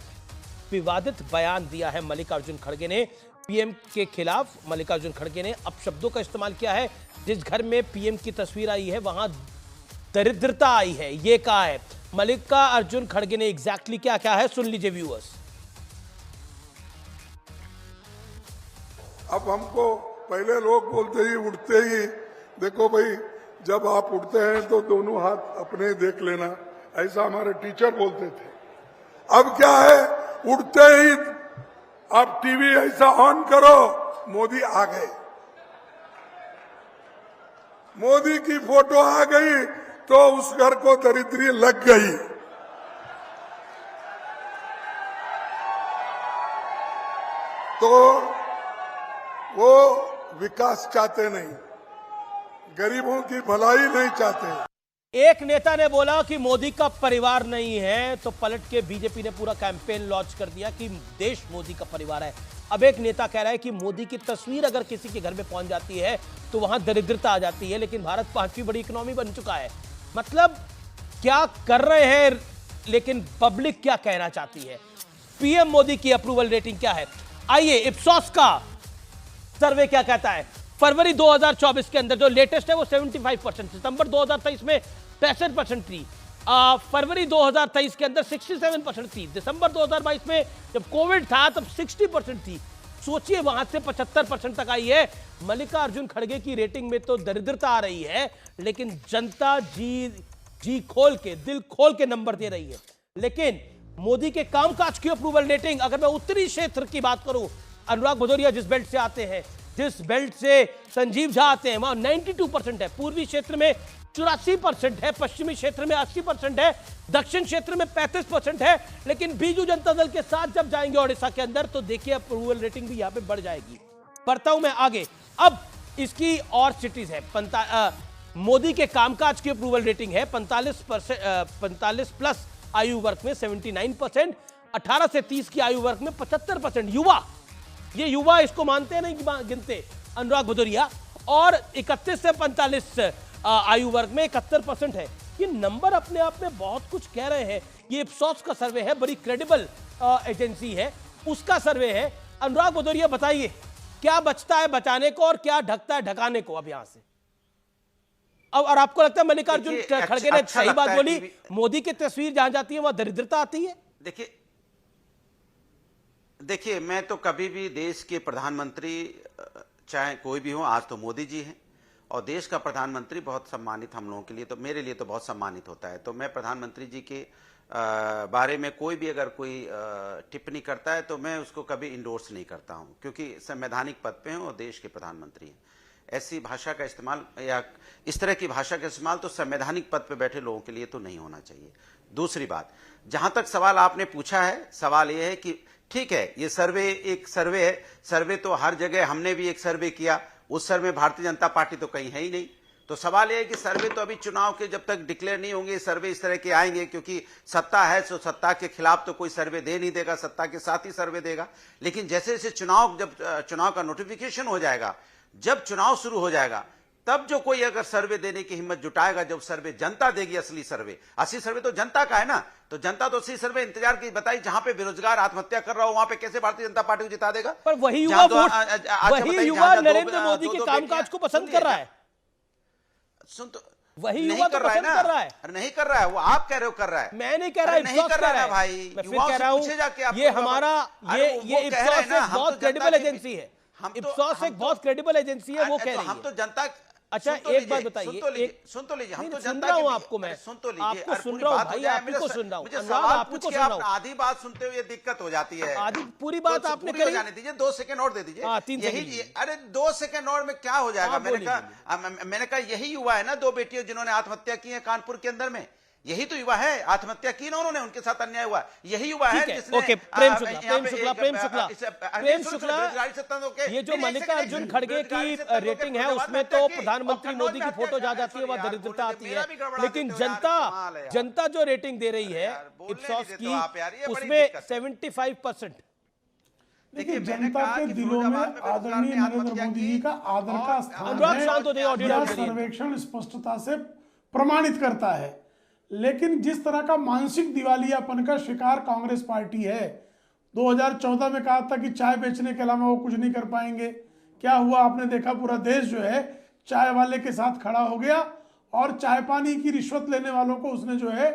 विवादित बयान दिया है मल्लिकार्जुन खड़गे ने। पीएम के खिलाफ मल्लिकार्जुन खड़गे ने अपशब्दों का इस्तेमाल किया है। जिस घर में पीएम की तस्वीर आई है वहां दरिद्रता आई है, ये कहा है मल्लिकार्जुन खड़गे ने। एग्जैक्टली क्या क्या है सुन लीजिए व्यूअर्स। अब हमको पहले लोग बोलते ही उठते ही, देखो भाई जब आप उठते हैं तो दोनों हाथ अपने देख लेना, ऐसा हमारे टीचर बोलते थे। अब क्या है, उठते ही आप टीवी ऐसा ऑन करो, मोदी आ गए, मोदी की फोटो आ गई तो उस घर को दरिद्री लग गई। तो वो विकास चाहते नहीं, गरीबों की भलाई नहीं चाहते। एक नेता ने बोला कि मोदी का परिवार नहीं है, तो पलट के बीजेपी ने पूरा कैंपेन लॉन्च कर दिया कि देश मोदी का परिवार है। अब एक नेता कह रहा है कि मोदी की तस्वीर अगर किसी के घर में पहुंच जाती है तो वहां दरिद्रता आ जाती है, लेकिन भारत 5वीं बड़ी इकोनॉमी बन चुका है। मतलब क्या कर रहे हैं, लेकिन पब्लिक क्या कहना चाहती है? पीएम मोदी की अप्रूवल रेटिंग क्या है? आइए इप्सॉस का सर्वे क्या कहता है। फरवरी 2024 के अंदर जो लेटेस्ट है वो 75%, सितंबर 2023 में 63% थी, फरवरी 2023 के अंदर 67% थी, दिसंबर 2022 में जब कोविड था तब 60% थी। सोचिए वहां से 75% तक आई है। मल्लिकार्जुन खड़गे की रेटिंग में तो दरिद्रता आ रही है, लेकिन जनता जी खोल के, दिल खोल के नंबर दे रही है। लेकिन मोदी के कामकाज की अप्रूवल रेटिंग, अगर मैं उत्तरी क्षेत्र की बात करूं, अनुराग भदौरिया जिस बेल्ट से आते हैं, जिस बेल्ट से संजीव झा आते हैं, वहां 92% है, पूर्वी क्षेत्र में 84% है, पश्चिमी क्षेत्र में 80% है, दक्षिण क्षेत्र में 35% है। लेकिन बीजू जनता दल के साथ जब जाएंगे ओडिशा के अंदर तो देखिए अप्रूवल रेटिंग भी यहां पे बढ़ जाएगी। बढ़ता हूं मैं आगे। अब इसकी और सिटीज है। मोदी के कामकाज की अप्रूवल रेटिंग है 45 प्लस आयु वर्ग में 79%, 18 से 30 की आयु वर्ग में 75%। युवा, ये युवा इसको मानते हैं नहीं गिनते अनुराग भदौरिया, और 31 से 45 आयु वर्ग में 71% है। ये नंबर अपने आप में बहुत कुछ कह रहे हैं। ये इप्सॉस का सर्वे है, बड़ी क्रेडिबल एजेंसी है, उसका सर्वे है। अनुराग भदौरिया बताइए, क्या बचता है बचाने को और क्या ढकता है ढकाने को अब यहां से? अब और आपको लगता है मल्लिकार्जुन खड़गे ने सही बात बोली, मोदी की तस्वीर जहां जाती है वहां दरिद्रता आती है? देखिए मैं तो कभी भी देश के प्रधानमंत्री चाहे कोई भी हो, आज तो मोदी जी हैं और देश का प्रधानमंत्री बहुत सम्मानित हम लोगों के लिए, तो मेरे लिए तो बहुत सम्मानित होता है। तो मैं प्रधानमंत्री जी के बारे में कोई भी अगर कोई टिप्पणी करता है तो मैं उसको कभी इंडोर्स नहीं करता हूं, क्योंकि संवैधानिक पद पे हैं और देश के प्रधानमंत्री हैं। ऐसी भाषा का इस्तेमाल या इस तरह की भाषा का इस्तेमाल तो संवैधानिक पद पे बैठे लोगों के लिए तो नहीं होना चाहिए। दूसरी बात, जहां तक सवाल आपने पूछा है, सवाल यह है कि ठीक है, ये सर्वे एक सर्वे है, सर्वे तो हर जगह, हमने भी एक सर्वे किया, उस सर्वे में भारतीय जनता पार्टी तो कहीं है ही नहीं। तो सवाल यह है कि सर्वे तो अभी चुनाव के जब तक डिक्लेयर नहीं होंगे सर्वे इस तरह के आएंगे, क्योंकि सत्ता है तो सत्ता के खिलाफ तो कोई सर्वे दे नहीं देगा, सत्ता के साथ ही सर्वे देगा। लेकिन जैसे जैसे चुनाव का नोटिफिकेशन हो जाएगा, जब चुनाव शुरू हो जाएगा, तब जो कोई अगर सर्वे देने की हिम्मत जुटाएगा, जब सर्वे जनता देगी, असली सर्वे तो जनता का है ना, तो जनता तो असली सर्वे इंतजार की बताई, जहां पे बेरोजगार आत्महत्या कर रहा हो वहां पे कैसे भारतीय जनता पार्टी को जिता देगा? पर वही युवा नरेंद्र मोदी के कामकाज को पसंद कर रहा है। वही युवा तो पसंद कर रहा है। अरे नहीं कर रहा है, वो आप कह रहे हो कर रहा है, मैं नहीं कह रहा, नहीं कर रहा है भाई। मैं फिर कह रहा हूं, ये हमारा ये इप्सॉस एक बहुत क्रेडिबल एजेंसी है, इप्सॉस एक बहुत क्रेडिबल एजेंसी है, वो कह रही है। हम तो जनता, अच्छा एक बात बताइए, सुन तो लीजिए, हम तो सुन रहा हूं आपको, मैं सुन तो लीजिए, आपको सुन रहा हूं भाई, आपको सुन रहा हूं, मुझे सवाल पूछ के आप आधी बात सुनते हुए दिक्कत हो जाती है। आधी पूरी बात आपने कही, जाने दीजिए, 2 सेकंड और दे दीजिए। 3 सेकंड। अरे 2 सेकंड और में क्या हो जाएगा? मैंने कहा यही युवा है ना, 2 बेटियों जिन्होंने आत्महत्या की है कानपुर के अंदर में, यही तो युवा है, आत्महत्या की ना उन्होंने, उनके साथ अन्याय हुआ, यही युवा है जिसने प्रेम शुक्ला, ये जो मल्लिकार्जुन खड़गे की रेटिंग है उसमें तो प्रधानमंत्री मोदी की फोटो जा जाती है, वहां दरिद्रता आती है, लेकिन जनता जो रेटिंग दे रही है इप्सॉस की, उसमें 75%। देखिए, जनता के दिलों में आदरणीय नरेंद्र मोदी जी का आदर का स्थान है, यह सर्वेक्षण स्पष्टता से प्रमाणित करता है। लेकिन जिस तरह का मानसिक दिवालियापन का शिकार कांग्रेस पार्टी है, 2014 में कहा था कि चाय बेचने के अलावा वो कुछ नहीं कर पाएंगे, क्या हुआ आपने देखा, पूरा देश जो है चाय वाले के साथ खड़ा हो गया और चाय पानी की रिश्वत लेने वालों को उसने जो है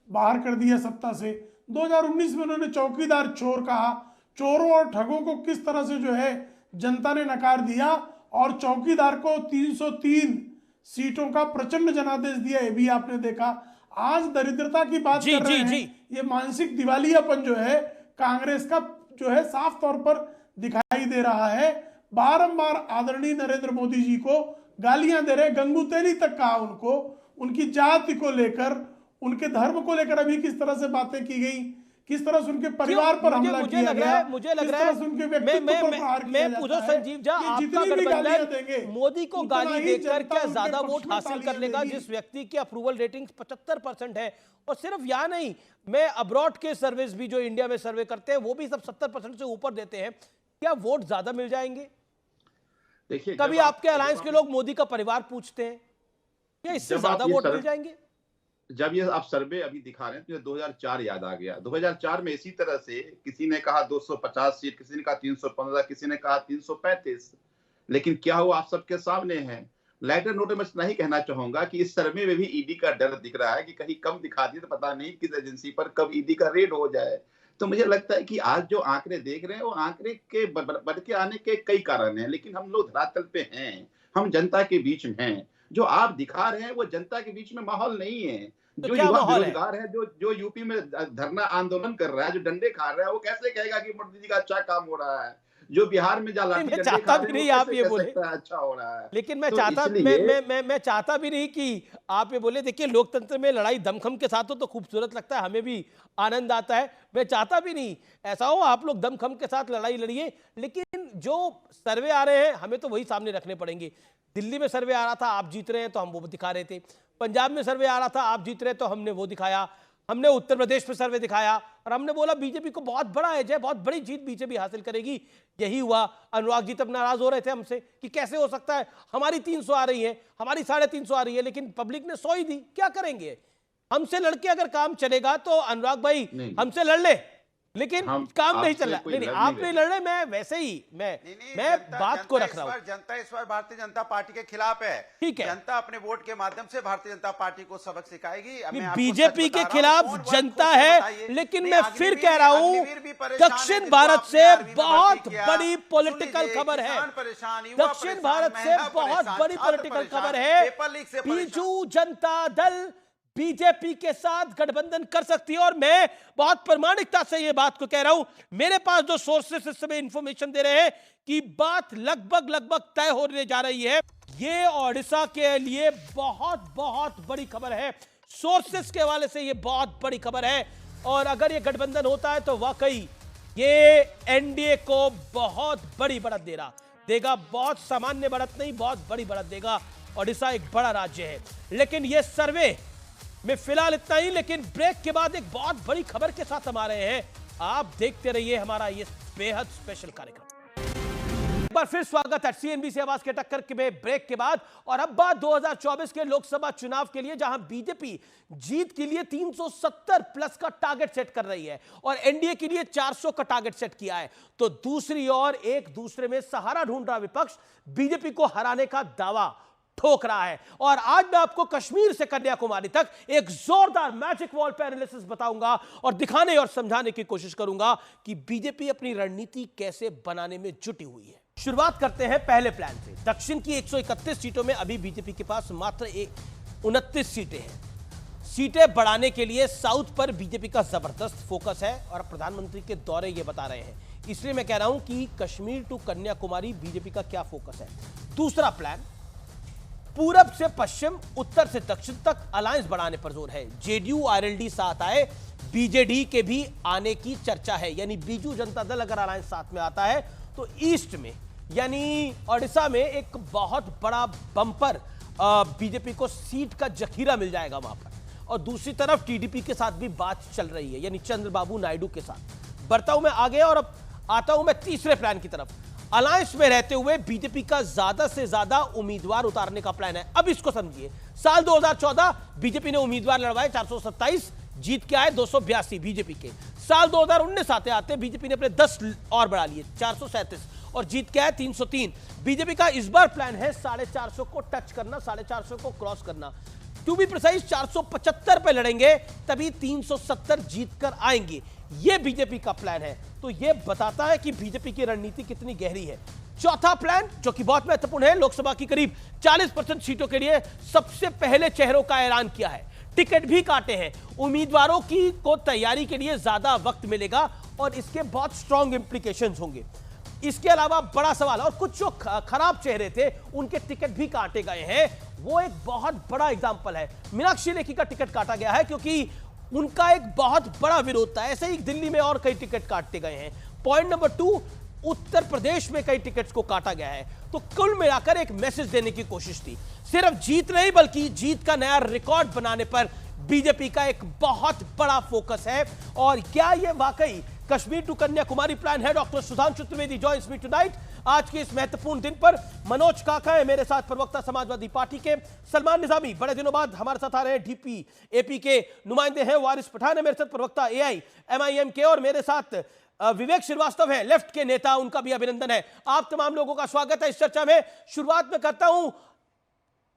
बाहर कर दिया सत्ता से। 2019 में उन्होंने चौकीदार चोर कहा, चोरों और ठगों को किस तरह से जो है जनता ने नकार दिया और चौकीदार को 303 सीटों का प्रचंड जनादेश दिया, ये भी आपने देखा। आज दरिद्रता की बात कर रहे हैं, ये मानसिक दिवालियापन जो है कांग्रेस का जो है साफ तौर पर दिखाई दे रहा है। बारंबार आदरणीय नरेंद्र मोदी जी को गालियां दे रहे, गंगू तेली तक कहा उनको, उनकी जाति को लेकर, उनके धर्म को लेकर अभी किस तरह से बातें की गई, किस तरह से उनके परिवार पर हमला किया गया, मुझे लग रहा है मैं पूछो संजीव झा, आपका गठबंधन मोदी को गाली देकर क्या ज्यादा वोट हासिल कर लेगा, जिस व्यक्ति की अप्रूवल रेटिंग 75% है? और सिर्फ यहां नहीं, मैं अब्रॉड के सर्विस भी जो इंडिया में सर्वे करते हैं वो भी सब 70% से ऊपर देते हैं, क्या वोट ज्यादा मिल जाएंगे? देखिए, कभी आपके अलायंस के लोग मोदी का परिवार पूछते हैं, क्या इससे ज्यादा वोट मिल जाएंगे? जब ये आप सर्वे अभी दिखा रहे हैं तो 2004 याद आ गया। 2004 में इसी तरह से किसी ने कहा 250 सीट, किसी ने कहा 315, किसी ने कहा 335, लेकिन क्या हुआ आप सबके सामने है। लाइटर नोट में इतना ही कहना चाहूंगा कि इस सर्वे में भी ईडी का डर दिख रहा है कि कहीं कम दिखा दिए तो पता नहीं किस एजेंसी पर कब ईडी का रेड हो जाए। तो मुझे लगता है कि आज जो आंकड़े देख रहे हैं वो आंकड़े के बढ़ के आने के कई कारण हैं, लेकिन हम लोग धरातल पे हैं, हम जनता के बीच में हैं। जो आप दिखा रहे हैं वो जनता के बीच में माहौल नहीं है। जो युवा बेरोजगार है, जो यूपी में धरना आंदोलन कर रहा है, जो डंडे खा रहा है, वो कैसे कहेगा कि मोदी जी का अच्छा काम हो रहा है? जो बिहार में जा लाठी डंडे खा रहे हैं, आप ये बोले अच्छा हो रहा है। लेकिन मैं चाहता मैं चाहता भी नहीं कि आप ये बोले। देखिए, लोकतंत्र में लड़ाई दमखम के साथ हो तो खूबसूरत लगता है, हमें भी आनंद आता है। मैं चाहता भी नहीं ऐसा हो, आप लोग दमखम के साथ लड़ाई लड़िए, लेकिन जो सर्वे आ रहे हैं हमें तो वही सामने रखने पड़ेंगे। दिल्ली में सर्वे आ रहा था, आप जीत रहे हैं तो हम वो दिखा रहे थे। पंजाब में सर्वे आ रहा था, आप जीत रहे तो हमने वो दिखाया। हमने उत्तर प्रदेश में सर्वे दिखाया और हमने बोला बीजेपी को बहुत बड़ा एज है, बहुत बड़ी जीत बीजेपी हासिल करेगी। यही हुआ। अनुराग जी तब नाराज हो रहे थे हमसे कि कैसे हो सकता है, हमारी 300 आ रही है, हमारी 350 आ रही है, लेकिन पब्लिक ने 100 ही दी, क्या करेंगे? हमसे लड़के अगर काम चलेगा तो अनुराग भाई नहीं। हमसे लड़ ले, लेकिन काम नहीं चल रहा। कोई नहीं, लड़ आप नहीं नहीं लड़ रहे, मैं वैसे ही मैं बात को रख रहा हूं। जनता इस बार भारतीय जनता पार्टी के खिलाफ है। ठीक है। जनता अपने वोट के माध्यम से भारतीय जनता पार्टी को सबक सिखाएगी। मैं आपको बीजेपी सच के बता रहा खिलाफ हूं, कौन जनता वर्ग को है, बताइए। लेकिन नहीं, मैं अग्निवीर फिर भी- कह रहा हूं, अग्निवीर भी परेशान है, दक्षिण जिसको भारत आपने से आर्मी में बहुत भर्ती किया। बड़ी सुन पॉलिटिकल लीजिए, खबर है। किसान परेशान, युवा दक्षिण परेशान, भारत से महिला बहुत परेशान, बड़ी छात्र पॉलिटिकल परेशान, खबर है। पेपर लीक से परेशान। बीजू जनता दल बीजेपी के साथ गठबंधन कर सकती है, और मैं बहुत प्रामाणिकता से यह बात को कह रहा हूं। मेरे पास जो सोर्सेस इस समय इंफॉर्मेशन दे रहे हैं कि बात लगभग तय होने जा रही है। यह ओडिशा के लिए बहुत बहुत बड़ी खबर है। सोर्सेस के हवाले से यह बहुत बड़ी खबर है, और अगर यह गठबंधन होता है तो वाकई ये एनडीए को बहुत बड़ी बढ़त देगा। बहुत सामान्य बढ़त नहीं, बहुत बड़ी बढ़त देगा। ओडिशा एक बड़ा राज्य है, लेकिन यह सर्वे में फिलहाल इतना ही। लेकिन ब्रेक के बाद एक बहुत बड़ी खबर के साथ हम आ रहे हैं। आप देखते रहिए हमारा ये बेहद स्पेशल कार्यक्रम। एक बार फिर स्वागत है सीएनबीसी आवाज के टक्कर के ब्रेक के बाद। और अब बात 2024 के लोकसभा चुनाव के लिए, जहां बीजेपी जीत के लिए 370 प्लस का टारगेट सेट कर रही है और एनडीए के लिए 400 का टारगेट सेट किया है। तो दूसरी ओर एक दूसरे में सहारा ढूंढ रहा विपक्ष बीजेपी को हराने का दावा ठोक रहा है। और आज मैं आपको कश्मीर से कन्याकुमारी तक एक जोरदार मैजिक वॉल पे एनालिसिस बताऊंगा और दिखाने और समझाने की कोशिश करूंगा कि बीजेपी अपनी रणनीति कैसे बनाने में जुटी हुई है। शुरुआत करते हैं पहले प्लान से। दक्षिण की 131 सीटों में अभी बीजेपी के पास मात्र 29 सीटें हैं। सीटें बढ़ाने के लिए साउथ पर बीजेपी का जबरदस्त फोकस है, और प्रधानमंत्री के दौरे ये बता रहे हैं। इसलिए मैं कह रहा हूं कि कश्मीर टू कन्याकुमारी बीजेपी का क्या फोकस है। दूसरा प्लान पूरब से पश्चिम, उत्तर से दक्षिण तक अलायंस बढ़ाने पर जोर है। जेडीयू आरएलडी साथ आए, बीजेडी के भी आने की चर्चा है। यानी बीजू जनता दल अगर अलायंस साथ में आता है तो ईस्ट में यानी ओडिशा में एक बहुत बड़ा बम्पर बीजेपी को सीट का जखीरा मिल जाएगा वहां पर। और दूसरी तरफ टीडीपी के साथ भी बात चल रही है, यानी चंद्रबाबू नायडू के साथ। बढ़ता हूं मैं आगे और अब आता हूं मैं तीसरे प्लान की तरफ। अलायंस में रहते हुए बीजेपी का ज्यादा से ज्यादा उम्मीदवार उतारने का प्लान है। अब इसको समझिए। साल 2014 बीजेपी ने उम्मीदवार लड़वाए 427, जीत के आए 282 बीजेपी के। साल 2019 आते आते बीजेपी ने अपने 10 और बढ़ा लिए 437, और जीत के आए 303। बीजेपी का इस बार प्लान है 450 को टच करना, 450 को क्रॉस करना। टू बी प्रिसाइज 475 पे लड़ेंगे, तभी 370 जीत कर आएंगे। यह बीजेपी का प्लान है। तो यह बताता है कि बीजेपी की रणनीति कितनी गहरी है। चौथा प्लान जो कि बहुत महत्वपूर्ण है, लोकसभा की करीब 40% सीटों के लिए सबसे पहले चेहरों का ऐलान किया है। टिकट भी काटे हैं। उम्मीदवारों की को तैयारी के लिए ज्यादा वक्त मिलेगा और इसके बहुत स्ट्रॉन्ग इंप्लीकेशंस होंगे। इसके अलावा बड़ा सवाल, और कुछ जो खराब चेहरे थे उनके टिकट भी काटे गए हैं। वो एक बहुत बड़ा एग्जाम्पल है। मीनाक्षी लेखी का टिकट काटा गया है क्योंकि उनका एक बहुत बड़ा विरोध था। ऐसे ही दिल्ली में और कई टिकट काटे गए हैं। पॉइंट नंबर 2, उत्तर प्रदेश में कई टिकट्स को काटा गया है। तो कुल मिलाकर एक मैसेज देने की कोशिश थी। सिर्फ जीत नहीं बल्कि जीत का नया रिकॉर्ड बनाने पर बीजेपी का एक बहुत बड़ा फोकस है। और क्या यह वाकई कश्मीर टू कन्याकुमारी प्लान है? डॉक्टर सुधांशु त्रिवेदी जॉइंस मी टुनाइट। आज के इस महत्वपूर्ण दिन पर मनोज काका है मेरे साथ, प्रवक्ता समाजवादी पार्टी के। सलमान निजामी बड़े दिनों बाद हमारे साथ आ रहे हैं, डीपी एपी के नुमाइंदे हैं। वारिस पठान है मेरे साथ, प्रवक्ता एआईएमआईएम के। और मेरे साथ विवेक श्रीवास्तव है, लेफ्ट के नेता, उनका भी अभिनंदन है। आप तमाम लोगों का स्वागत है इस चर्चा में। शुरुआत में करता हूं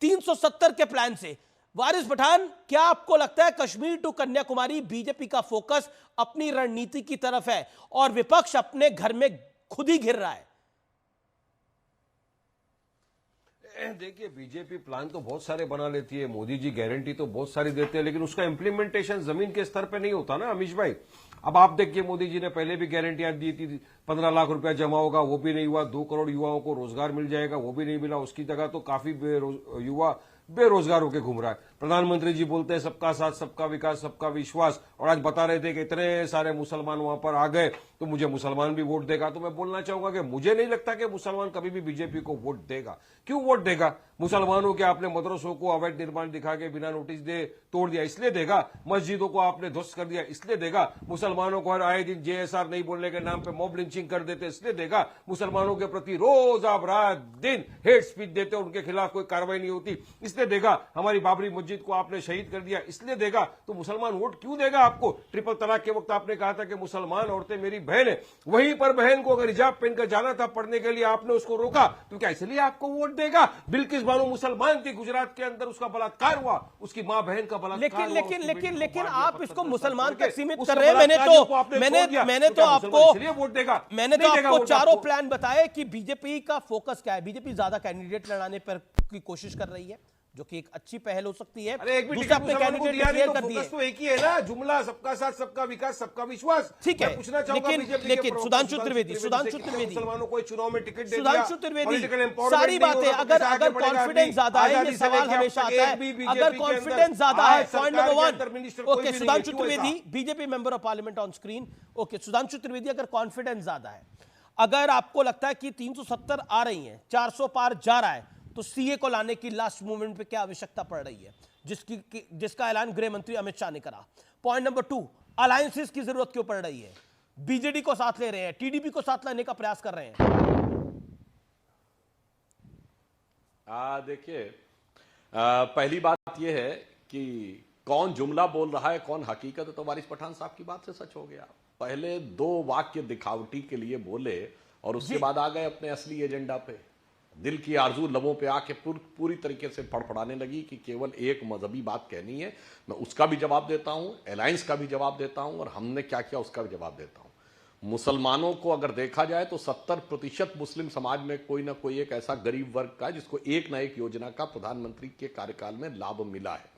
370 के प्लान से। वारिस पठान, क्या आपको लगता है कश्मीर टू कन्याकुमारी बीजेपी का फोकस अपनी रणनीति की तरफ है और विपक्ष अपने घर में खुद ही घिर रहा है? देखिए, बीजेपी प्लान तो बहुत सारे बना लेती है, मोदी जी गारंटी तो बहुत सारी देते हैं, लेकिन उसका इंप्लीमेंटेशन जमीन के स्तर पे नहीं होता ना अमीश भाई। अब आप देखिए, मोदी जी ने पहले भी गारंटियां दी थी, 15 लाख रुपया जमा होगा, वो भी नहीं हुआ। 2 करोड़ युवाओं को रोजगार मिल जाएगा, वो भी नहीं मिला। उसकी जगह तो काफी युवा बेरोजगार होकर घूम रहा है। प्रधानमंत्री जी बोलते हैं सबका साथ, सबका विकास, सबका विश्वास, और आज बता रहे थे कि इतने सारे मुसलमान वहां पर आ गए तो मुझे मुसलमान भी वोट देगा। तो मैं बोलना चाहूंगा कि मुझे नहीं लगता कि मुसलमान कभी भी बीजेपी को वोट देगा। क्यों वोट देगा? मुसलमानों के आपने मदरसों को अवैध निर्माण दिखा के बिना नोटिस दे तोड़ दिया, इसलिए देगा। मस्जिदों को आपने ध्वस्त कर दिया, इसलिए देगा। मुसलमानों को हर आए दिन जेएसआर नहीं बोलने के नाम पे मॉब लिंचिंग कर देते, इसलिए देगा। मुसलमानों के प्रति रोज आप रात दिन हेट स्पीच देते, उनके खिलाफ कोई कार्रवाई नहीं होती, इसलिए इसलिए देगा, हमारी बाबरी मस्जिद को आपने शहीद कर दिया इसलिए देगा, तो मुसलमान वोट क्यों देगा आपको? ट्रिपल तलाक के वक्त आपने कहा था कि मुसलमान औरतें मेरी बहन है, वहीं पर बहन को अगर हिजाब पहनकर जाना था पढ़ने के लिए, आपने उसको रोका, तो क्या इसलिए आपको वोट देगा? बिल्किस बानो मुसलमान थी, गुजरात के अंदर उसका बलात्कार हुआ, उसकी मां बहन का बलात्कार हुआ, लेकिन आप इसको मुसलमान तक सीमित कर रहे हैं। मैंने तो आपको चारों प्लान बताए कि बीजेपी का फोकस क्या है। बीजेपी ज्यादा कैंडिडेट लड़ाने पर की कोशिश कर रही है, जो कि एक अच्छी पहल हो सकती है। अरे एक भी दूसरा अपने कैंडिडेट क्लियर कर दिए। तो एक ही है ना, जुमला सबका साथ सबका विकास सबका विश्वास। ठीक है, पूछना चाहूंगा लेकिन सुधांशु त्रिवेदी मुसलमानों को चुनाव में टिकट दे दिया, सुधांशु त्रिवेदी सारी बातें, अगर कॉन्फिडेंस ज्यादा है, ये सवाल हमेशा आता है, अगर कॉन्फिडेंस ज्यादा है, point number 1, okay Sudhanshu Trivedi, BJP member of parliament on screen, okay Sudhanshu Trivedi, अगर कॉन्फिडेंस ज्यादा है, अगर आपको लगता है कि 370 आ रही है, 400 पार जा रहा है, तो सीए को लाने की लास्ट मूवमेंट पे क्या आवश्यकता पड़ रही है, जिसका ऐलान गृह मंत्री अमित शाह ने करा। पॉइंट नंबर 2, अलायंसेस की जरूरत क्यों पड़ रही है? बीजेडी को साथ ले रहे हैं, टीडीपी को साथ लाने का प्रयास कर रहे हैं। देखिए, पहली बात यह है कि कौन जुमला बोल रहा है कौन हकीकत है, तो वारिस पठान साहब की बात से सच हो गया। पहले 2 वाक्य दिखावटी के लिए बोले और उसके बाद आ गए अपने असली एजेंडा पे। दिल की आरजू लबों पे आके पूरी तरीके से फड़फड़ाने लगी कि केवल एक मजहबी बात कहनी है। मैं उसका भी जवाब देता हूं, अलायंस का भी जवाब देता हूं, और हमने क्या किया उसका भी जवाब देता हूं। मुसलमानों को अगर देखा जाए तो 70% मुस्लिम समाज में कोई ना कोई एक ऐसा गरीब वर्ग का जिसको एक ना एक योजना का प्रधानमंत्री के कार्यकाल में लाभ मिला है।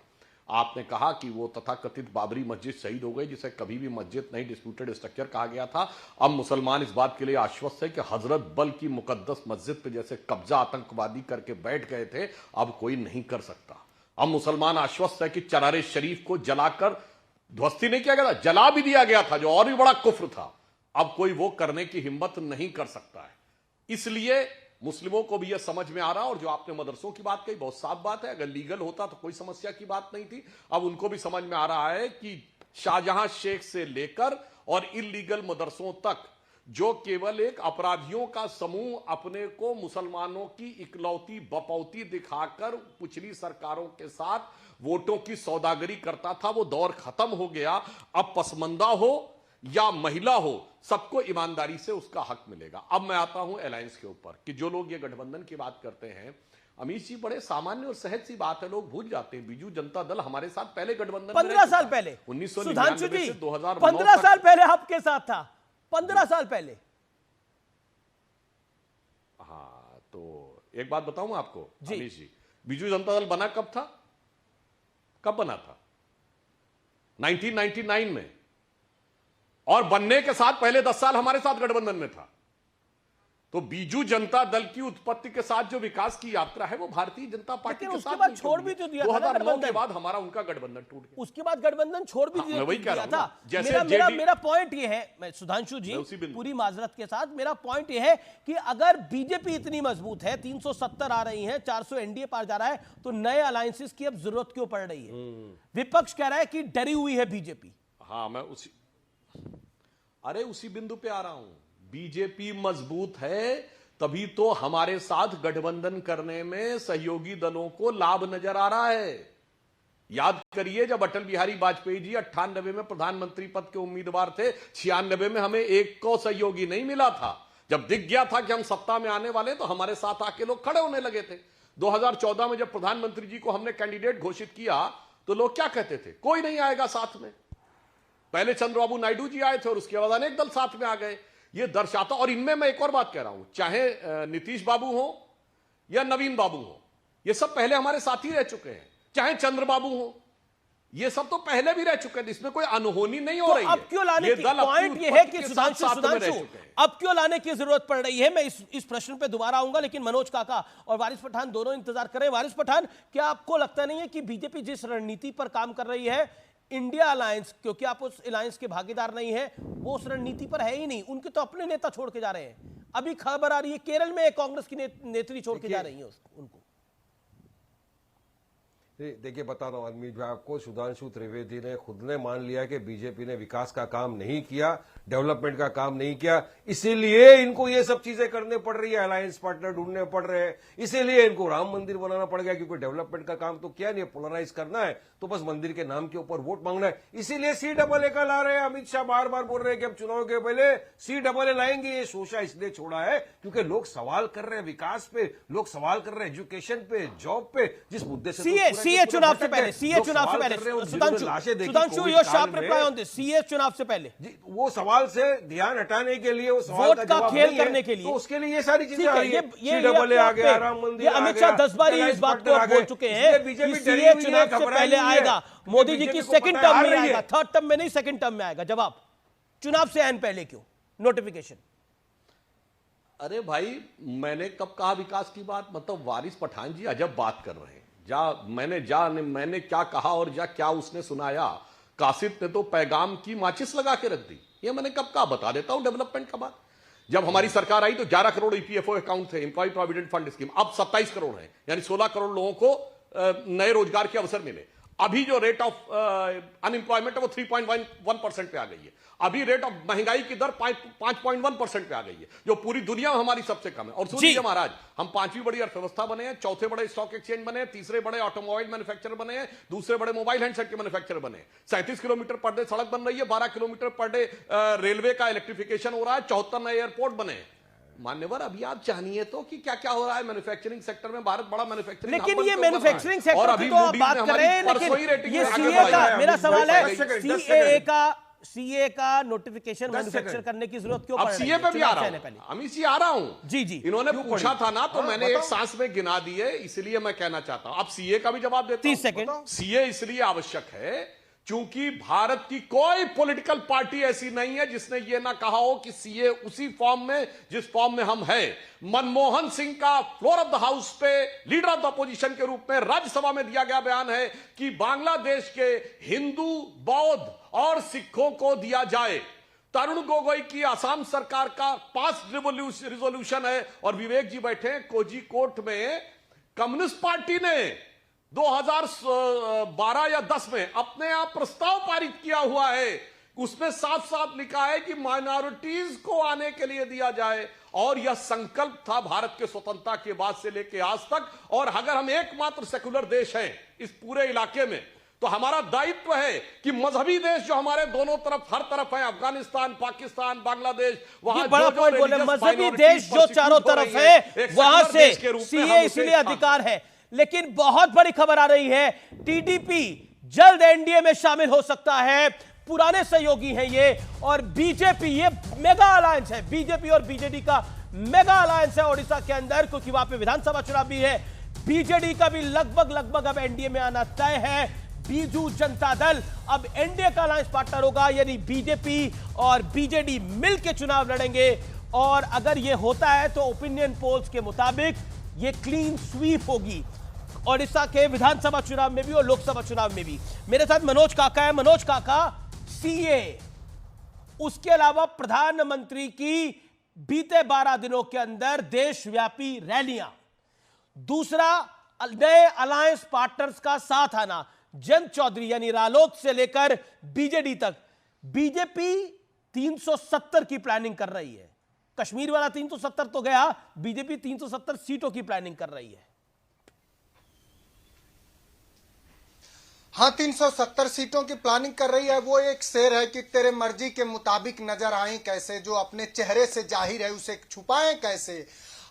आपने कहा कि वो तथाकथित बाबरी मस्जिद शहीद हो गई, जिसे कभी भी मस्जिद नहीं डिस्प्यूटेड स्ट्रक्चर कहा गया था। अब मुसलमान इस बात के लिए आश्वस्त है कि हजरत बल की मुकद्दस मस्जिद पे जैसे कब्जा आतंकवादी करके बैठ गए थे, अब कोई नहीं कर सकता। अब मुसलमान आश्वस्त है कि चरारे शरीफ को जलाकर ध्वस्ती नहीं किया गया था, जला भी दिया गया था, जो और भी बड़ा कुफ्र था। अब कोई वो करने की हिम्मत नहीं कर सकता है। इसलिए मुस्लिमों को भी यह समझ में आ रहा, और जो आपने मदरसों की बात कही बहुत साफ बात है, अगर लीगल होता तो कोई समस्या की बात नहीं थी। अब उनको भी समझ में आ रहा है कि शाहजहां शेख से लेकर और इल्लीगल मदरसों तक, जो केवल एक अपराधियों का समूह अपने को मुसलमानों की इकलौती बपौती दिखाकर पिछली सरकारों के साथ वोटों की सौदागरी करता था, वो दौर खत्म हो गया। अब पसमंदा हो या महिला हो, सबको ईमानदारी से उसका हक मिलेगा। अब मैं आता हूं अलायंस के ऊपर कि जो लोग ये गठबंधन की बात करते हैं, अमीश जी, बड़े सामान्य और सहज सी बात है, लोग भूल जाते हैं बीजू जनता दल हमारे साथ पहले गठबंधन 15 साल पहले 1999 से 2009 15 साल पहले आपके साथ था, 15 साल पहले। हाँ, तो एक बात बताऊं आपको अमीश जी, बीजू जनता दल बना कब था? कब बना था? 1999 में, और बनने के साथ पहले 10 साल हमारे साथ गठबंधन में था। तो बीजू जनता दल की उत्पत्ति के साथ जो विकास की यात्रा है वो भारतीय जनता पार्टी के साथ छोड़ भी तो दिया था। 2009 के बाद हमारा उनका गठबंधन टूट गया, उसके बाद गठबंधन छोड़ भी मैं वही कह रहा था। मेरा पॉइंट ये है सुधांशु जी, पूरी माजरत के साथ मेरा पॉइंट ये है कि अगर बीजेपी इतनी मजबूत है, 370 आ रही है, 400 एनडीए पार जा रहा है, तो नए अलायंसेस की अब जरूरत क्यों पड़ रही है? विपक्ष कह रहा है कि डरी हुई है बीजेपी। हाँ, मैं उसी बिंदु पे आ रहा हूं। बीजेपी मजबूत है तभी तो हमारे साथ गठबंधन करने में सहयोगी दलों को लाभ नजर आ रहा है। याद करिए, जब अटल बिहारी वाजपेयी जी 98 में प्रधानमंत्री पद के उम्मीदवार थे, 96 में हमें एक को सहयोगी नहीं मिला था। जब दिख गया था कि हम सत्ता में आने वाले, तो हमारे साथ आके लोग खड़े होने लगे थे। 2014 में जब प्रधानमंत्री जी को हमने कैंडिडेट घोषित किया, तो लोग क्या कहते थे? कोई नहीं आएगा साथ में। पहले चंद्रबाबू नायडू जी आए थे और उसके बाद अनेक दल साथ में आ गए। ये दर्शाता, और इनमें मैं एक और बात कह रहा हूं, चाहे नीतीश बाबू हो या नवीन बाबू हो, ये सब पहले हमारे साथी रह चुके हैं। चाहे चंद्रबाबू हो, ये सब तो पहले भी रह चुके हैं, इसमें कोई अनहोनी नहीं हो रही है। अब क्यों लाने की पॉइंट ये है कि सुधांशु अब क्यों लाने की जरूरत पड़ रही है? मैं इस प्रश्न पे दोबारा आऊंगा, लेकिन मनोज काका और वारिस पठान दोनों इंतजार करें। वारिस पठान, क्या आपको लगता नहीं है कि बीजेपी जिस रणनीति पर काम कर रही है, इंडिया अलायंस, क्योंकि आप उस अलायंस के भागीदार नहीं है, वो उस रणनीति पर है ही नहीं, उनके तो अपने नेता छोड़ के जा रहे हैं। अभी खबर आ रही है केरल में कांग्रेस की नेत्री छोड़ के जा रही है उनको। देखिए, बता रहा हूं अमित भाई आपको, सुधांशु त्रिवेदी ने खुद ने मान लिया कि बीजेपी ने विकास का काम नहीं किया। डेवलपमेंट का काम नहीं किया, इसीलिए इनको ये सब चीजें करने पड़ रही है, अलायंस पार्टनर ढूंढने पड़ रहे हैं, इसीलिए इनको राम मंदिर बनाना पड़ गया, क्योंकि डेवलपमेंट का काम तो क्या नहीं है, पोलराइज करना है, तो बस मंदिर के नाम के ऊपर वोट मांगना है। इसीलिए CAA का ला रहे हैं। अमित शाह बार बार बोल रहे हैं कि अब चुनाव के पहले CAA लाएंगे। ये शोशा इसलिए छोड़ा है क्योंकि लोग सवाल कर रहे हैं विकास पे, लोग सवाल कर रहे हैं एजुकेशन पे, जॉब पे, जिस मुद्दे से सीए चुनाव से पहले, Sudhanshu your sharp reply on this. CA चुनाव से पहले वो सवाल से ध्यान हटाने के लिए, वो सवाल वोट का खेल करने के लिए, तो उसके लिए ये सारी चीजें आ रही है। CAA आ गया, राम मंदिर, अमित शाह 10 बार इस बात को बोल चुके हैं कि सीए चुनाव से पहले आएगा, मोदी जी की सेकंड टर्म में आएगा, थर्ड टर्म में नहीं, सेकंड टर्म में आएगा। जवाब, चुनाव से आने पहले क्यों नोटिफिकेशन? अरे भाई, मैंने कब कहा विकास की बात? मतलब वारिस पठान जी अजब बात कर रहे हैं। मैंने क्या कहा और क्या उसने सुनाया? कासिद ने तो पैगाम की माचिस लगा के रख दी। ये मैंने कब कहा? बता देता हूं डेवलपमेंट का बात। जब हमारी सरकार आई तो 11 करोड़ EPFO अकाउंट थे, एम्प्लॉय प्रोविडेंट फंड स्कीम, अब 27 करोड़ है, यानी 16 करोड़ लोगों को नए रोजगार के अवसर मिले। अभी जो रेट ऑफ अनएम्प्लॉयमेंट है वो 3.1% पे आ गई है। अभी रेट ऑफ महंगाई की दर 5.1% पे आ गई है, जो पूरी दुनिया में हमारी सबसे कम है। और सुनिए महाराज, हम 5वीं बड़ी अर्थव्यवस्था बने हैं, चौथे बड़े स्टॉक एक्सचेंज बने हैं, तीसरे बड़े ऑटोमोबाइल मैन्युफैक्चरर बने हैं, दूसरे बड़े मोबाइल हैंडसेट के मैन्युफैक्चरर बने हैं। 37 किलोमीटर पर डे सड़क बन रही है, 12 किलोमीटर पर डे रेलवे का इलेक्ट्रिफिकेशन हो रहा है, 74 नए एयरपोर्ट बने हैं। मान्यवर, अभी आप जानिए तो कि क्या क्या हो रहा है मैन्युफैक्चरिंग सेक्टर में। भारत बड़ा मैन्युफैक्चरिंग, लेकिन ये मैन्युफैक्चरिंग सेक्टर की तो आप बात कर रहे हैं, लेकिन ये सीए का, मेरा सवाल है, सीए का नोटिफिकेशन मैन्युफैक्चर करने की जरूरत क्यों पड़ रही है? सीए पे भी आ रहा हूं, अमित जी आ रहा हूं। जी, इन्होंने पूछा था ना, तो मैंने एक सांस में गिना दिए, इसलिए मैं कहना चाहता हूं। अब सीए का भी जवाब देता हूं। 30 सेकंड। सीए इसलिए आवश्यक है क्योंकि भारत की कोई पॉलिटिकल पार्टी ऐसी नहीं है जिसने ये ना कहा हो कि सीए उसी फॉर्म में जिस फॉर्म में हम हैं। मनमोहन सिंह का फ्लोर ऑफ द हाउस पे लीडर ऑफ द अपोजिशन के रूप में राज्यसभा में दिया गया बयान है कि बांग्लादेश के हिंदू, बौद्ध और सिखों को दिया जाए। तरुण गोगोई की असम सरकार का पास रिजोल्यूशन है, और विवेक जी बैठे हैं कोझिकोड में। कम्युनिस्ट पार्टी ने 2012 या 10 में अपने आप प्रस्ताव पारित किया हुआ है, उसमें साफ साफ लिखा है कि माइनॉरिटीज को आने के लिए दिया जाए, और यह संकल्प था भारत के स्वतंत्रता के बाद से लेकर आज तक। और अगर हम एकमात्र सेकुलर देश हैं इस पूरे इलाके में, तो हमारा दायित्व है कि मजहबी देश जो हमारे दोनों तरफ, हर तरफ है, अफगानिस्तान, पाकिस्तान, बांग्लादेश, वहां बड़ा पॉइंट बोले, मजहबी देश जो चारों तरफ है वहां से सीए इसलिए अधिकार है। लेकिन बहुत बड़ी खबर आ रही है, टीडीपी जल्द एनडीए में शामिल हो सकता है। पुराने सहयोगी हैं ये, और बीजेपी, ये मेगा अलायंस है, बीजेपी और बीजेडी का मेगा अलायंस है ओडिशा के अंदर, क्योंकि वहां पे विधानसभा चुनाव भी है। बीजेडी का भी लगभग अब एनडीए में आना तय है। बीजू जनता दल अब एनडीए का अलायंस पार्टनर होगा, यानी बीजेपी और बीजेडी मिलकर चुनाव लड़ेंगे। और अगर यह होता है तो ओपिनियन पोल्स के मुताबिक यह क्लीन स्वीप होगी ओडिशा के विधानसभा चुनाव में भी और लोकसभा चुनाव में भी। मेरे साथ मनोज काका है। मनोज काका, सीए, उसके अलावा प्रधानमंत्री की बीते 12 दिनों के अंदर देशव्यापी रैलियां, दूसरा नए अलायंस पार्टनर्स का साथ आना, जयंत चौधरी यानी रालोद से लेकर बीजेडी तक। बीजेपी 370 की प्लानिंग कर रही है, कश्मीर वाला 370 तो गया, बीजेपी 370 सीटों की प्लानिंग कर रही है। हाँ, 370 सीटों की प्लानिंग कर रही है। वो एक शेर है कि तेरे मर्जी के मुताबिक नजर आए कैसे, जो अपने चेहरे से जाहिर है उसे छुपाएं कैसे।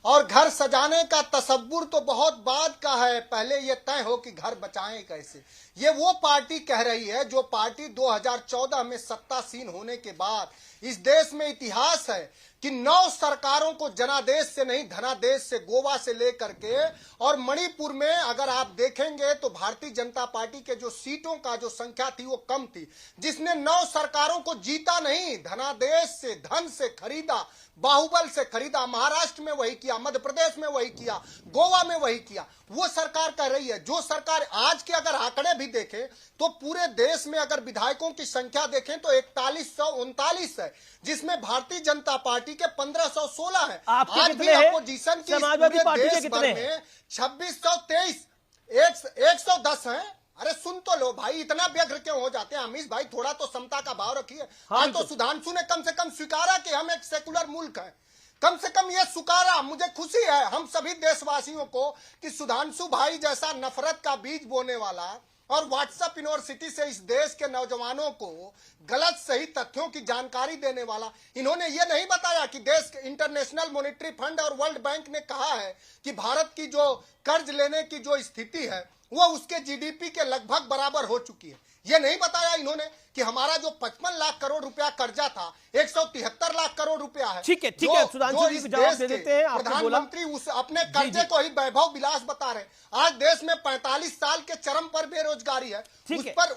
और घर सजाने का तसव्वुर तो बहुत बाद का है, पहले ये तय हो कि घर बचाएं कैसे। ये वो पार्टी कह रही है जो पार्टी 2014 में सत्तासीन होने के बाद इस देश में इतिहास है कि 9 सरकारों को जनादेश से नहीं धनादेश से, गोवा से लेकर के, और मणिपुर में अगर आप देखेंगे तो भारतीय जनता पार्टी के जो सीटों का जो संख्या थी वो कम थी, जिसने 9 सरकारों को जीता नहीं, धनादेश से, धन से खरीदा, बाहुबल से खरीदा। महाराष्ट्र में वही किया, मध्य प्रदेश में वही किया, गोवा में वही किया। वो सरकार कर रही है। जो सरकार आज के अगर आंकड़े भी देखें तो पूरे देश में अगर विधायकों की संख्या देखें तो 4139 है, जिसमें भारतीय जनता पार्टी के 1516 है। आज भी अपोजिशन की पूरे देश भर में 2623, 110 है, अरे सुन तो लो भाई, इतना व्यग्र क्यों हो जाते हैं अमीश भाई, थोड़ा तो समता का भाव रखिए। आज तो सुधांशु ने कम से कम स्वीकारा कि हम एक सेकुलर मुल्क है, कम से कम ये स्वीकारा। मुझे खुशी है हम सभी देशवासियों को कि सुधांशु भाई जैसा नफरत का बीज बोने वाला और व्हाट्सएप यूनिवर्सिटी से इस देश के नौजवानों को गलत सही तथ्यों की जानकारी देने वाला, इन्होंने ये नहीं बताया कि देश के इंटरनेशनल मॉनेटरी फंड और वर्ल्ड बैंक ने कहा है कि भारत की जो कर्ज लेने की जो स्थिति है वो उसके जीडीपी के लगभग बराबर हो चुकी है। ये नहीं बताया इन्होंने कि हमारा जो 55 लाख करोड़ रुपया कर्जा था 173 लाख करोड़ रुपया है। ठीक है, सुधांशु जी को जवाब दे देते हैं। प्रधानमंत्री उस अपने कर्जे को ही वैभव विलास बता रहे। आज देश में 45 साल के चरम पर बेरोजगारी है,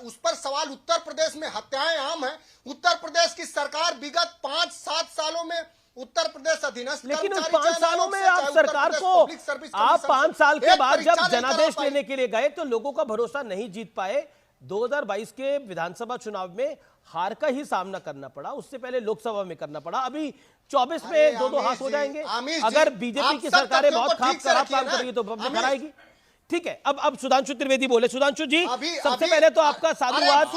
उस पर सवाल। उत्तर प्रदेश में हत्याएं आम है। उत्तर प्रदेश की सरकार विगत 5-7 सालों में उत्तर प्रदेश अधीनस्थ, लेकिन उन 5 सालों में आप सरकार को, आप 5 साल के बाद जब जनादेश लेने के लिए गए तो लोगों का भरोसा नहीं जीत पाए। 2022 के विधानसभा चुनाव में हार का ही सामना करना पड़ा, उससे पहले लोकसभा में करना पड़ा। अभी 24 में 2-2 हाथ हो जाएंगे। अगर बीजेपी की सरकारें बहुत खराब काम करेगी तो कराएगी। ठीक है, अब सुधांशु त्रिवेदी बोले। सुधांशु जी, सबसे पहले तो आपका साधुवाद।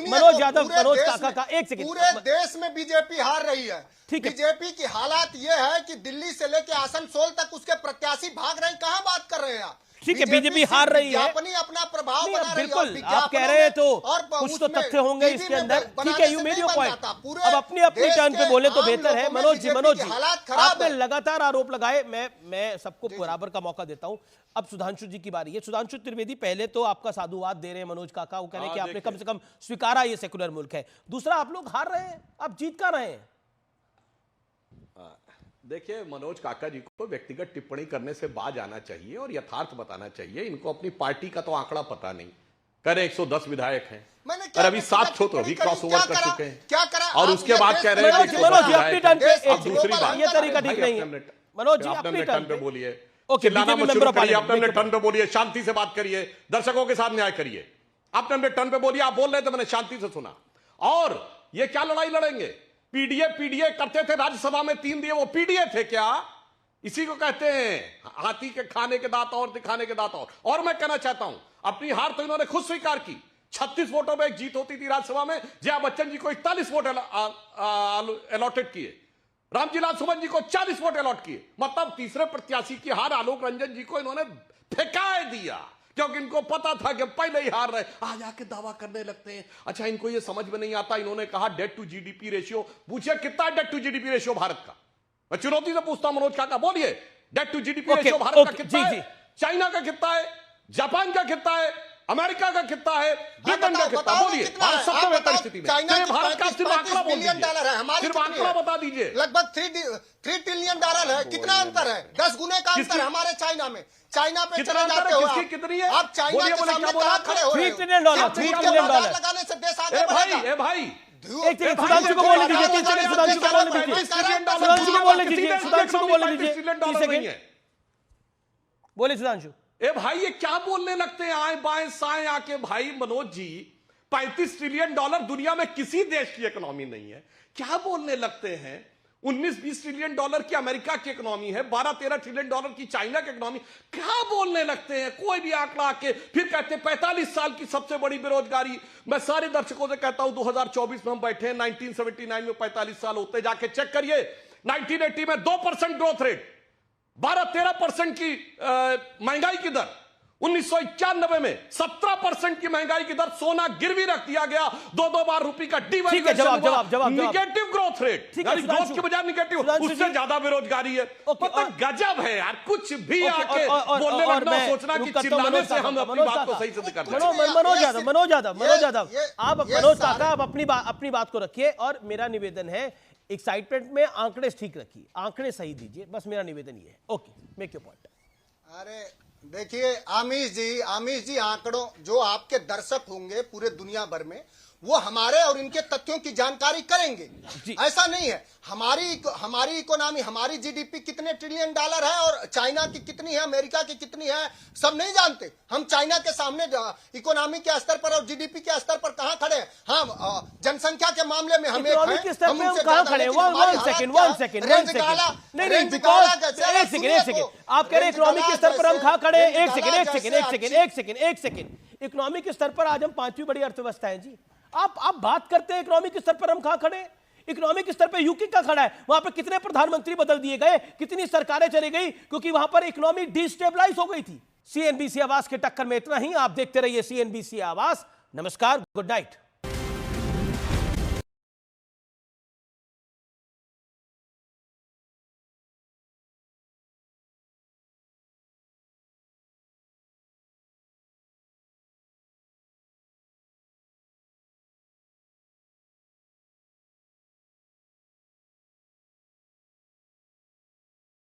मनोज यादव, मनोज काका का एक सेकंड। पूरे देश में बीजेपी हार रही है। बीजेपी की हालात ये है कि दिल्ली से लेकर आसनसोल तक उसके प्रत्याशी भाग रहे हैं। कहां बात कर रहे हैं आप? ठीक है, बीजेपी हार रही है, अपना प्रभाव बना रही है। बिल्कुल, आप कह रहे हैं तो कुछ तो तथ्य होंगे इसके अंदर। ठीक है, यू मेड योर पॉइंट। अब अपनी टर्न पे बोले तो बेहतर है। मनोज जी, आपने लगातार आरोप लगाए, मैं सबको बराबर का मौका देता हूं। अब सुधांशु जी की बारी है। सुधांशु त्रिवेदी, पहले तो आपका साधुवाद दे रहे हैं मनोज काका, वो कह रहे हैं कि आपने कम से कम स्वीकारा ये सेकुलर मुल्क है। दूसरा, आप लोग हार रहे हैं, आप जीत का रहे हैं। देखिए, मनोज काका जी को व्यक्तिगत टिप्पणी करने से बाज आना चाहिए और यथार्थ बताना चाहिए। इनको अपनी पार्टी का तो आंकड़ा पता नहीं। कह रहे 110 विधायक हैं और अभी 7 तो अभी क्रॉस ओवर कर चुके हैं। क्या करा? और उसके बाद कह रहे हैं मनोज जी अपनी टर्न पे, दूसरी बात, ये तरीका ठीक नहीं है। मनोज जी अपनी टर्न पे बोलिए, चिल्लाना मत शुरू करिए। आपने अपने टर्न पे बोलिए, शांति से बात करिए, दर्शकों के साथ न्याय करिए। आपने अपने टर्न पे बोलिए, आप बोल रहे थे, मैंने शांति से सुना। और ये क्या लड़ाई लड़ेंगे? पीडीए करते थे राज्यसभा में 3 दिए, वो पीडीए थे क्या? इसी को कहते हैं हाथी के खाने के दांत और दिखाने के दांत। और मैं कहना चाहता हूं, अपनी हार तो इन्होंने खुद स्वीकार की। 36 वोटों में एक जीत होती थी राज्यसभा में। जया बच्चन जी को 41 वोट अलॉटेड किए, रामजी लाल सुमन जी को 40 वोट अलॉट किए। मतलब तीसरे प्रत्याशी की हार आलोक रंजन जी को इन्होंने फेंका दिया, क्योंकि इनको पता था कि पहले ही हार रहे। आज आके दावा करने लगते हैं। अच्छा, इनको ये समझ में नहीं आता। इन्होंने कहा डेट टू जीडीपी रेशियो। पूछिए कितना है debt to GDP ratio Bharat का? मैं चुनौती से पूछता हूं मनोज काका, बोलिए debt to GDP ratio Bharat का कितना है? चाइना का कितना है? जापान का कितना है? अमेरिका का कितना है? ब्रिटेन का कितना? बोलिए, भारत सबसे बेहतर स्थिति में। भारत का सिर्फ आंकड़ा बोल दीजिए, सिर्फ आंकड़ा बता दीजिए। लगभग $3 ट्रिलियन है। कितना अंतर है? 10 गुने का अंतर है हमारे चाइना में। चाइना पे चले जाते हो आप। कितनी है? आप चाइना के सामने कहां खड़े हो रहे हो? $3 ट्रिलियन लगाने से देश आगे बढ़ेगा। भाई एक सेकंड, सुधांशु को बोलने दीजिए। 3 सेकंड सुधांशु को बोलने दीजिए। सुधांशु को बोलने दीजिए। सुधांशु को बोलने दीजिए। 3 सेकंड बोले सुधांशु। भाई ये क्या बोलने लगते हैं आए बाएं साएं आके? भाई मनोज जी, $35 ट्रिलियन दुनिया में किसी देश की इकोनॉमी नहीं है। क्या बोलने लगते हैं? 19-20 ट्रिलियन डॉलर की अमेरिका की इकोनॉमी है, 12-13 ट्रिलियन डॉलर की चाइना की इकोनॉमी। क्या बोलने लगते हैं? कोई भी आंकड़ा आके फिर कहते हैं 45 साल की सबसे बड़ी बेरोजगारी। मैं सारे दर्शकों से कहता हूं 2024 में हम बैठे हैं, 1979 में 45 साल होते, जाके चेक करिए। 1980 में 2% ग्रोथ रेट, 12-13% की महंगाई की दर। 1991 में 17% की महंगाई की दर, सोना गिरवी रख दिया गया, 2 बार रुपये का devaluation, negative growth rate, growth के बजाय निगेटिव, उससे ज्यादा बेरोजगारी है। मतलब गजब है यार, कुछ भी आके बोलने लगना, सोचना कि चिल्लाने से हम अपनी बात को सही से कर लें। मनोज यादव, आप मनोज काका, आप अपनी बात को रखिए और मेरा निवेदन है एक्साइटमेंट में आंकड़े ठीक रखिए, आंकड़े सही दीजिए, बस मेरा निवेदन ये है। Okay, make your point. अरे देखिए आमिश जी, आंकड़ों जो आपके दर्शक होंगे पूरे दुनिया भर में, वो हमारे और इनके तथ्यों की जानकारी करेंगे। ऐसा नहीं है। हमारी इकोनॉमी, हमारी जीडीपी कितने ट्रिलियन डॉलर है और चाइना की कितनी है, अमेरिका की कितनी है, सब नहीं जानते। हम चाइना के सामने इकोनॉमी के स्तर पर और जीडीपी के स्तर पर कहां खड़े हैं? हाँ, जनसंख्या के मामले में हम इकोनॉमिक स्तर पे हम कहां खड़े हैं? वन सेकंड आप कह रहे हैं इकोनॉमिक के स्तर पर हम कहां खड़े हैं? एक सेकंड इकोनॉमिक स्तर पर आज हम 5वीं बड़ी अर्थव्यवस्था है जी। आप बात करते हैं इकोनॉमिक स्तर पर हम कहां खड़े हैं? इकोनॉमिक स्तर पर यूके का खड़ा है, वहां पर कितने प्रधानमंत्री बदल दिए गए, कितनी सरकारें चली गई, क्योंकि वहां पर इकोनॉमी डिस्टेबलाइज हो गई थी। सीएनबीसी आवाज के टक्कर में इतना ही। आप देखते रहिए सीएनबीसी आवाज। नमस्कार, गुड नाइट।